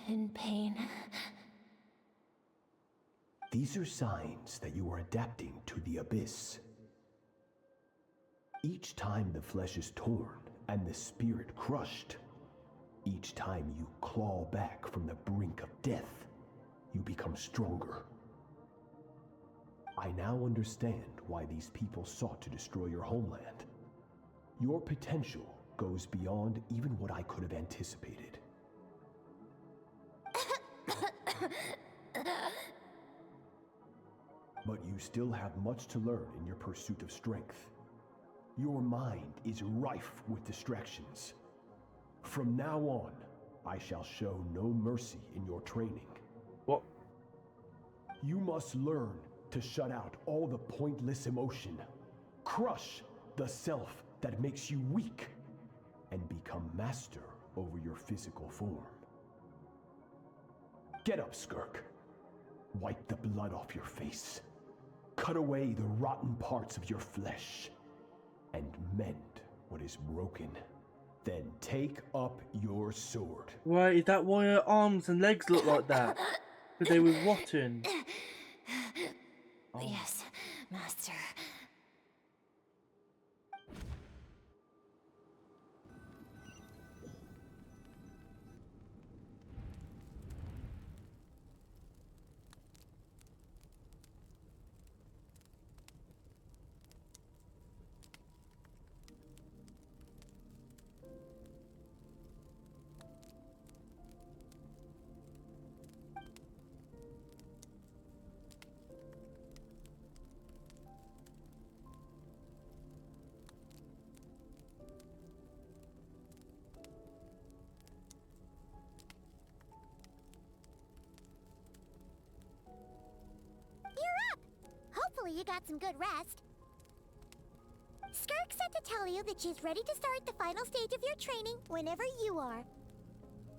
In pain. These are signs that you are adapting to the abyss. Each time the flesh is torn and the spirit crushed, each time you claw back from the brink of death, you become stronger. I now understand why these people sought to destroy your homeland. Your potential goes beyond even what I could have anticipated. But you still have much to learn in your pursuit of strength. Your mind is rife with distractions. From now on, I shall show no mercy in your training. What? You must learn to shut out all the pointless emotion, crush the self that makes you weak, and become master over your physical form. Get up, Skirk. Wipe the blood off your face. Cut away the rotten parts of your flesh. And mend what is broken. Then take up your sword. Why is that why her arms and legs look like that? Because they were rotten. Oh. Yes, Master. Hopefully you got some good rest. Skirk said to tell you that she's ready to start the final stage of your training whenever you are.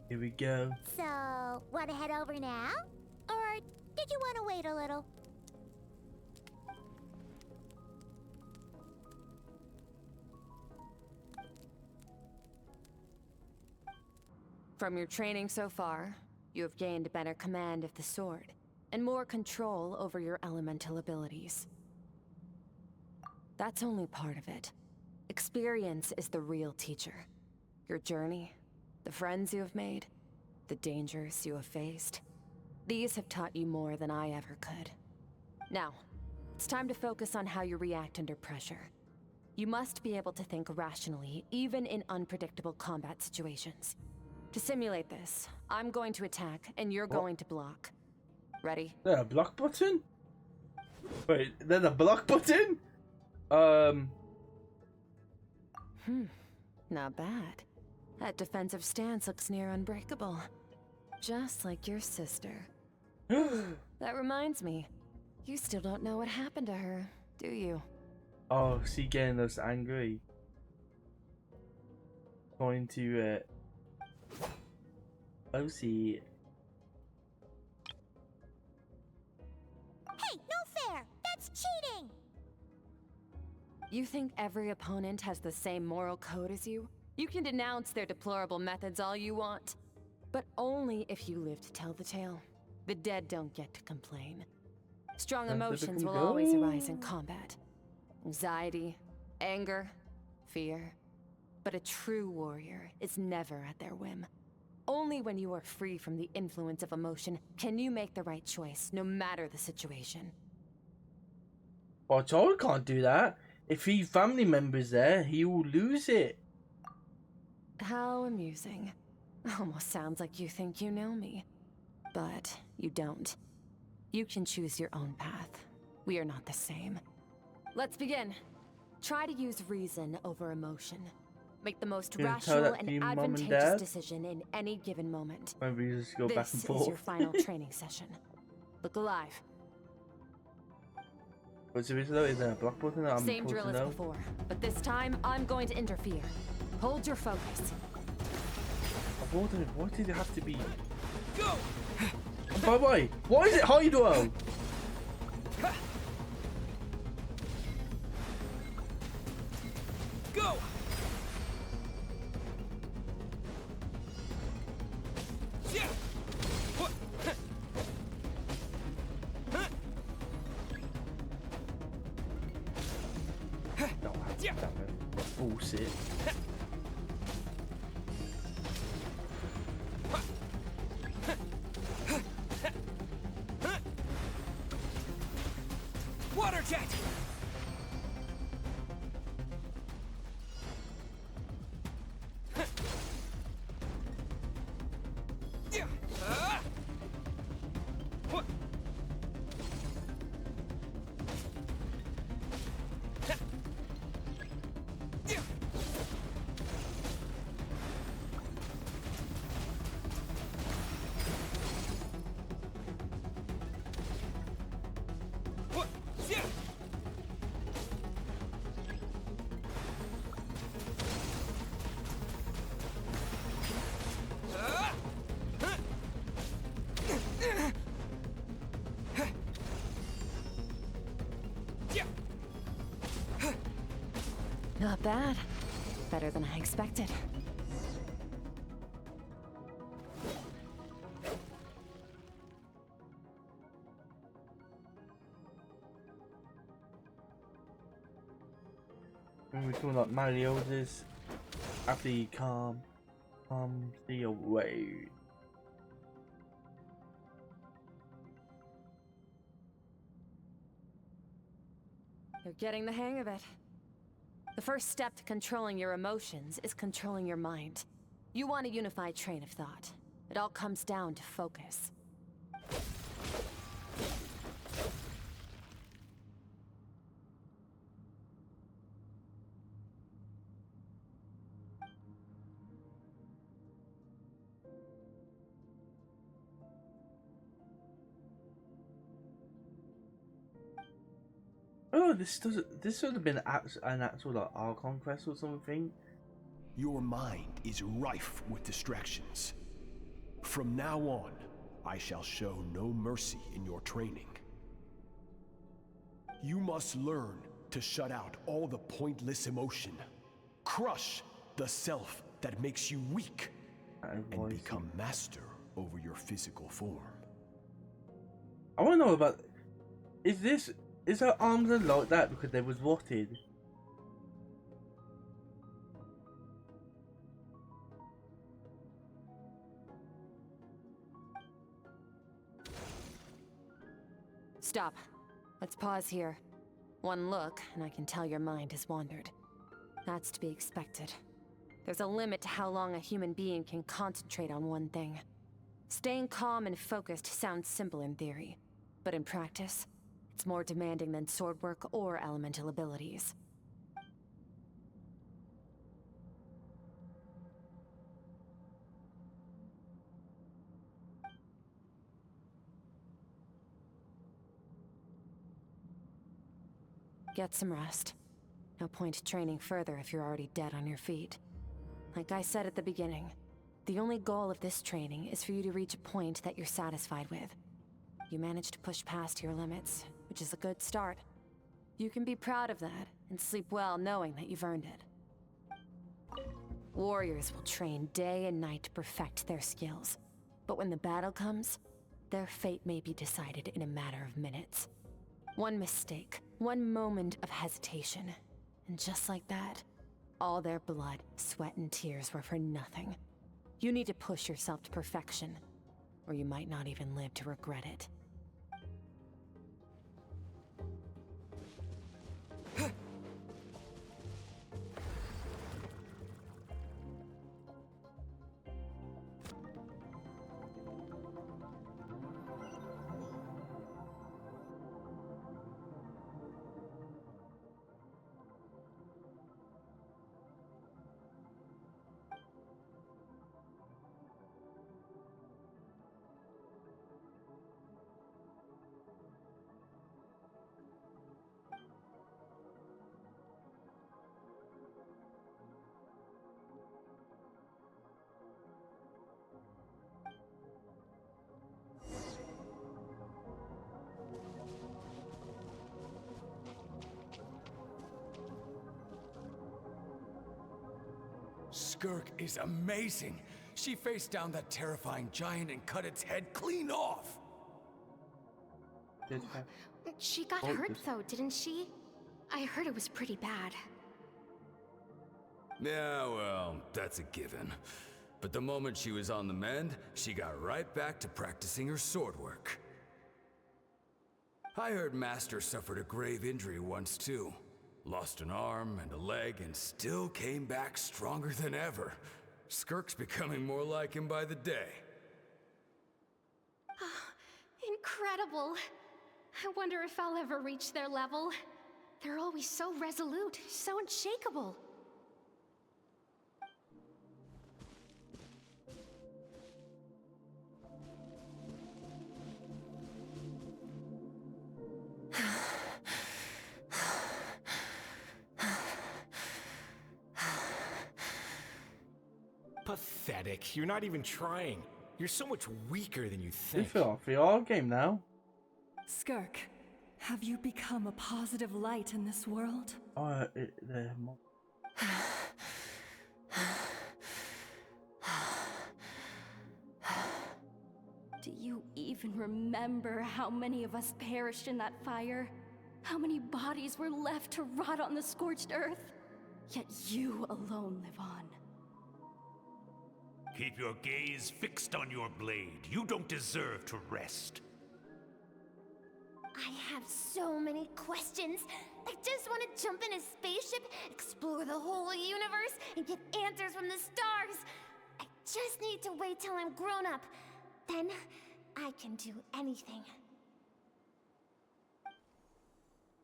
Here we go. So, want to head over now? Or did you want to wait a little? From your training so far, you have gained better command of the sword, and more control over your elemental abilities. That's only part of it. Experience is the real teacher. Your journey, the friends you have made, the dangers you have faced. These have taught you more than I ever could. Now, it's time to focus on how you react under pressure. You must be able to think rationally, even in unpredictable combat situations. To simulate this, I'm going to attack, and you're going to block. Ready? Is there a block button? Wait, there's a block button? Not bad. That defensive stance looks near unbreakable. Just like your sister. That reminds me. You still don't know what happened to her, do you? Oh, she getting us angry. Going to oh, see. Hey, no fair! That's cheating! You think every opponent has the same moral code as you? You can denounce their deplorable methods all you want, but only if you live to tell the tale. The dead don't get to complain. Strong emotions will always arise in combat. Anxiety, anger, fear. But a true warrior is never at their whim. Only when you are free from the influence of emotion can you make the right choice, no matter the situation. Well, Joel can't do that. If he family members there, he will lose it. How amusing. Almost sounds like you think you know me. But you don't. You can choose your own path. We are not the same. Let's begin. Try to use reason over emotion. Make the most rational and advantageous decision in any given moment. Maybe you just go back and forth. This is your final training session. Look alive. Is there a black button that I'm Same drill as before, but this time I'm going to interfere. Hold your focus. Why did it have to be? Go! By the way, why is it Hydro? Go! Yeah! What? No, damn it. Bullshit. Water jet! Not bad. Better than I expected. We're talking like Mario's after you calm the away. You're getting the hang of it. The first step to controlling your emotions is controlling your mind. You want a unified train of thought. It all comes down to focus. Oh, this should have been an actual like Archon quest or something. Your mind is rife with distractions. From now on, I shall show no mercy in your training. You must learn to shut out all the pointless emotion. Crush the self that makes you weak. And become master over your physical form. I want to know about... Is her arms like that because they was rotted? Stop. Let's pause here. One look, and I can tell your mind has wandered. That's to be expected. There's a limit to how long a human being can concentrate on one thing. Staying calm and focused sounds simple in theory, but in practice, it's more demanding than sword work or elemental abilities. Get some rest. No point training further if you're already dead on your feet. Like I said at the beginning, the only goal of this training is for you to reach a point that you're satisfied with. You managed to push past your limits, which is a good start. You can be proud of that, and sleep well knowing that you've earned it. Warriors will train day and night to perfect their skills. But when the battle comes, their fate may be decided in a matter of minutes. One mistake, one moment of hesitation, and just like that, all their blood, sweat, and tears were for nothing. You need to push yourself to perfection, or you might not even live to regret it. Skirk is amazing. She faced down that terrifying giant and cut its head clean off. She got hurt though, didn't she? I heard it was pretty bad. Yeah, well, that's a given. But the moment she was on the mend, she got right back to practicing her sword work. I heard Master suffered a grave injury once too. Lost an arm and a leg and still came back stronger than ever. Skirk's becoming more like him by the day. Incredible. I wonder if I'll ever reach their level. They're always so resolute, so unshakable. Pathetic. You're not even trying. You're so much weaker than you We think. feel off the all game now. Skirk, have you become a positive light in this world? Do you even remember how many of us perished in that fire? How many bodies were left to rot on the scorched earth? Yet you alone live on. Keep your gaze fixed on your blade. You don't deserve to rest. I have so many questions. I just want to jump in a spaceship, explore the whole universe, and get answers from the stars. I just need to wait till I'm grown up. Then, I can do anything.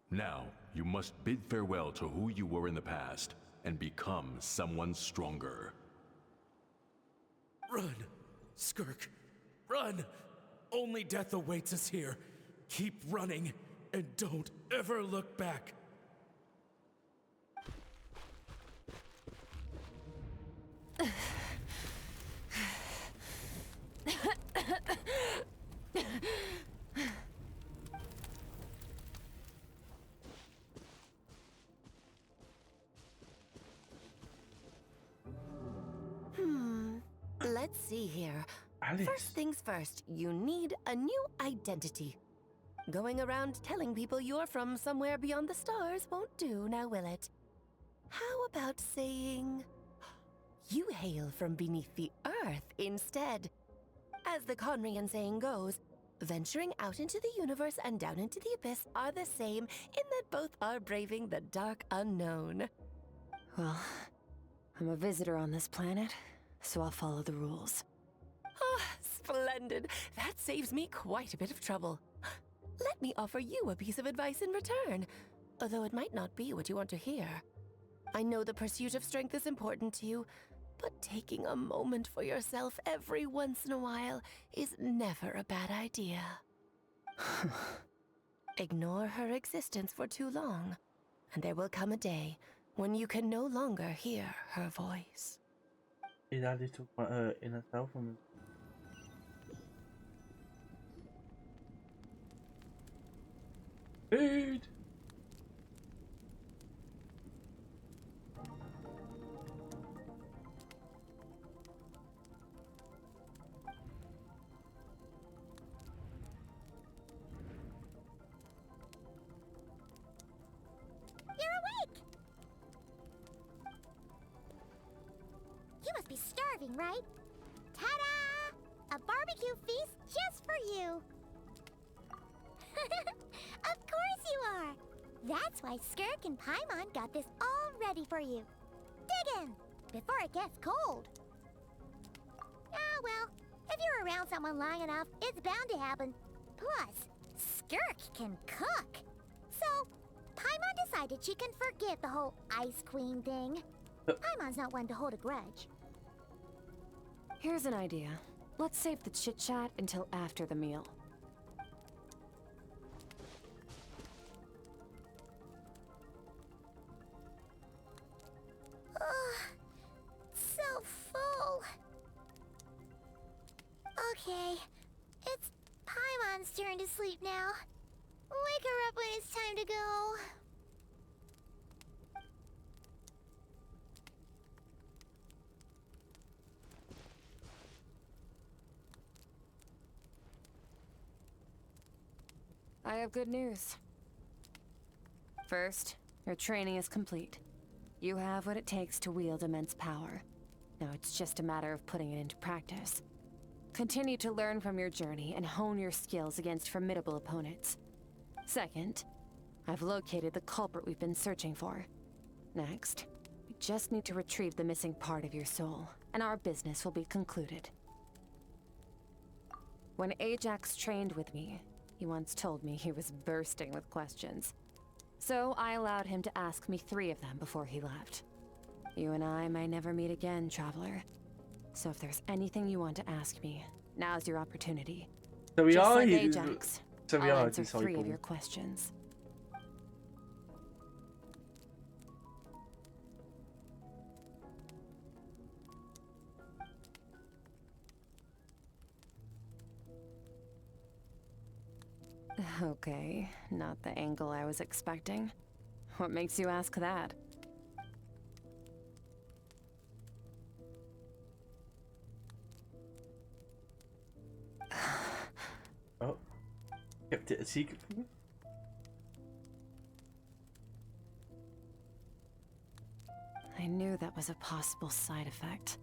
Now, you must bid farewell to who you were in the past, and become someone stronger. Run, Skirk, run! Only death awaits us here. Keep running, and don't ever look back. Let's see here. Alex. First things first, you need a new identity. Going around telling people you're from somewhere beyond the stars won't do, now will it? How about saying you hail from beneath the earth instead? As the Conrian saying goes, venturing out into the universe and down into the abyss are the same in that both are braving the dark unknown. Well, I'm a visitor on this planet, so I'll follow the rules. Ah, splendid. That saves me quite a bit of trouble. Let me offer you a piece of advice in return, although it might not be what you want to hear. I know the pursuit of strength is important to you, but taking a moment for yourself every once in a while is never a bad idea. Ignore her existence for too long, and there will come a day when you can no longer hear her voice. Is that they talk about her inner self? Food! You're awake! You must be starving, right? Ta-da! A barbecue feast just for you! Of course you are! That's why Skirk and Paimon got this all ready for you. Dig in, before it gets cold. Ah, well, if you're around someone long enough, it's bound to happen. Plus, Skirk can cook. So, Paimon decided she can forget the whole Ice Queen thing. Paimon's not one to hold a grudge. Here's an idea. Let's save the chit-chat until after the meal. So full. Okay, it's Paimon's turn to sleep now. Wake her up when it's time to go. I have good news. First, your training is complete. You have what it takes to wield immense power. Now it's just a matter of putting it into practice. Continue to learn from your journey and hone your skills against formidable opponents. Second, I've located the culprit we've been searching for. Next, we just need to retrieve the missing part of your soul, and our business will be concluded. When Ajax trained with me, he once told me he was bursting with questions. So I allowed him to ask me 3 of them before he left. You and I may never meet again, Traveler. So if there's anything you want to ask me, now's your opportunity. So we Just are like here. Ajax, So we I'll are answer 3 of disciples. your questions. Okay, not the angle I was expecting. What makes you ask that? Oh, kept it a secret from me. I knew that was a possible side effect.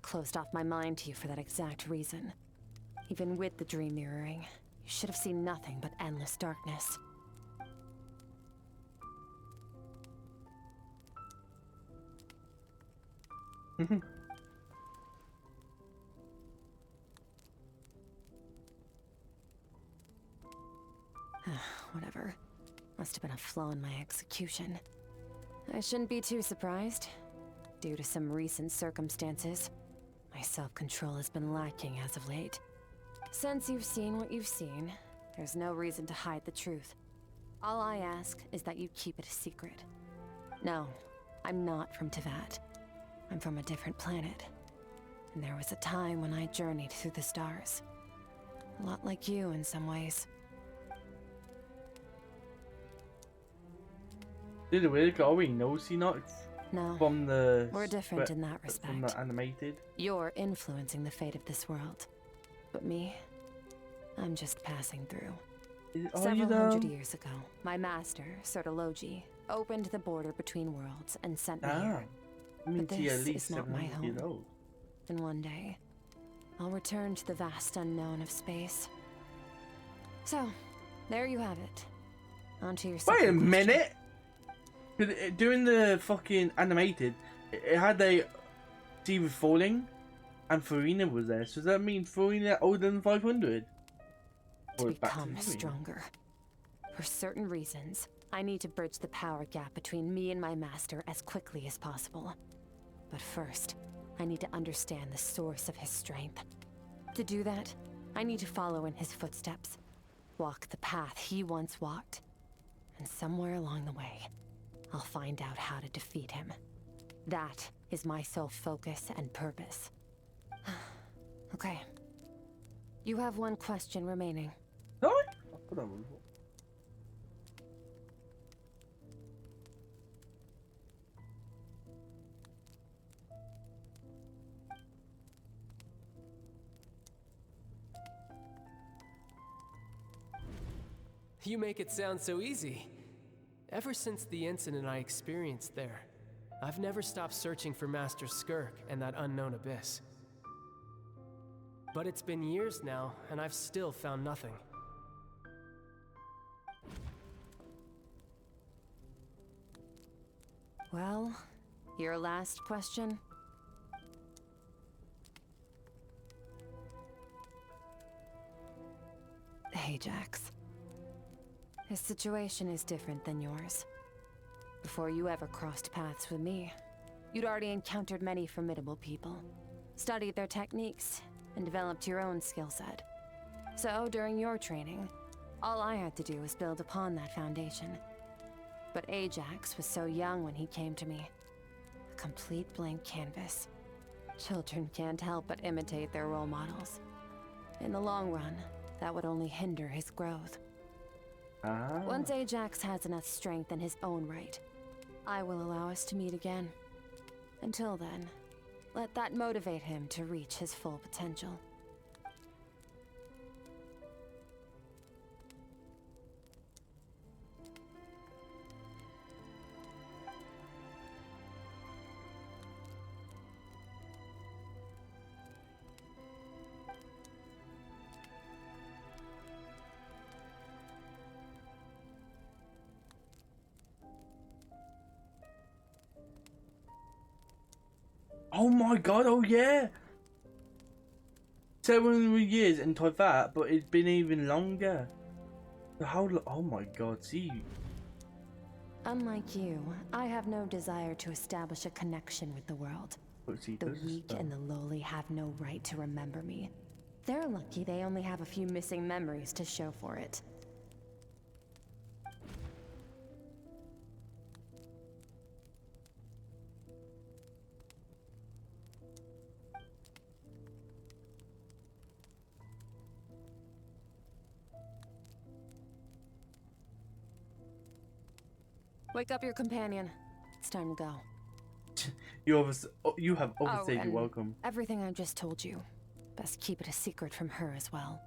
Closed off my mind to you for that exact reason. Even with the dream mirroring, you should have seen nothing but endless darkness. Whatever. Must have been a flaw in my execution. I shouldn't be too surprised. Due to some recent circumstances, my self-control has been lacking as of late. Since you've seen what you've seen, there's no reason to hide the truth. All I ask is that you keep it a secret. No, I'm not from Teyvat. I'm from a different planet. And there was a time when I journeyed through the stars. A lot like you in some ways. Did it really go? He knows he not No, from the. we're different in that respect. From the animated. You're influencing the fate of this world. But me, I'm just passing through. Several hundred years ago, my master, Sertologi, opened the border between worlds and sent me here. I mean, But she at this least is not my 700 years home. old. And one day, I'll return to the vast unknown of space. So, there you have it. On to your Wait a second question. minute! 'Cause during the fucking animated, it had a sea was falling, and Farina was there. So does that mean Farina older than 500? To Or back become Farina? stronger. For certain reasons, I need to bridge the power gap between me and my master as quickly as possible. But first, I need to understand the source of his strength. To do that, I need to follow in his footsteps. Walk the path he once walked. And somewhere along the way, I'll find out how to defeat him. That is my sole focus and purpose. Okay. You have one question remaining. Sorry? I'll put on. You make it sound so easy. Ever since the incident I experienced there, I've never stopped searching for Master Skirk and that unknown abyss. But it's been years now, and I've still found nothing. Well, your last question? Ajax. His situation is different than yours. Before you ever crossed paths with me, you'd already encountered many formidable people, studied their techniques, and developed your own skill set. So, during your training, all I had to do was build upon that foundation. But Ajax was so young when he came to me. A complete blank canvas. Children can't help but imitate their role models. In the long run, that would only hinder his growth. Once Ajax has enough strength in his own right, I will allow us to meet again. Until then, let that motivate him to reach his full potential. Oh my god, oh yeah! 700 years and like that, but it's been even longer. Oh my god, see. Unlike you, I have no desire to establish a connection with the world. The weak and the lowly have no right to remember me. They're lucky they only have a few missing memories to show for it. Wake up your companion. It's time to go. You have overstayed your and welcome. Everything I just told you. Best keep it a secret from her as well.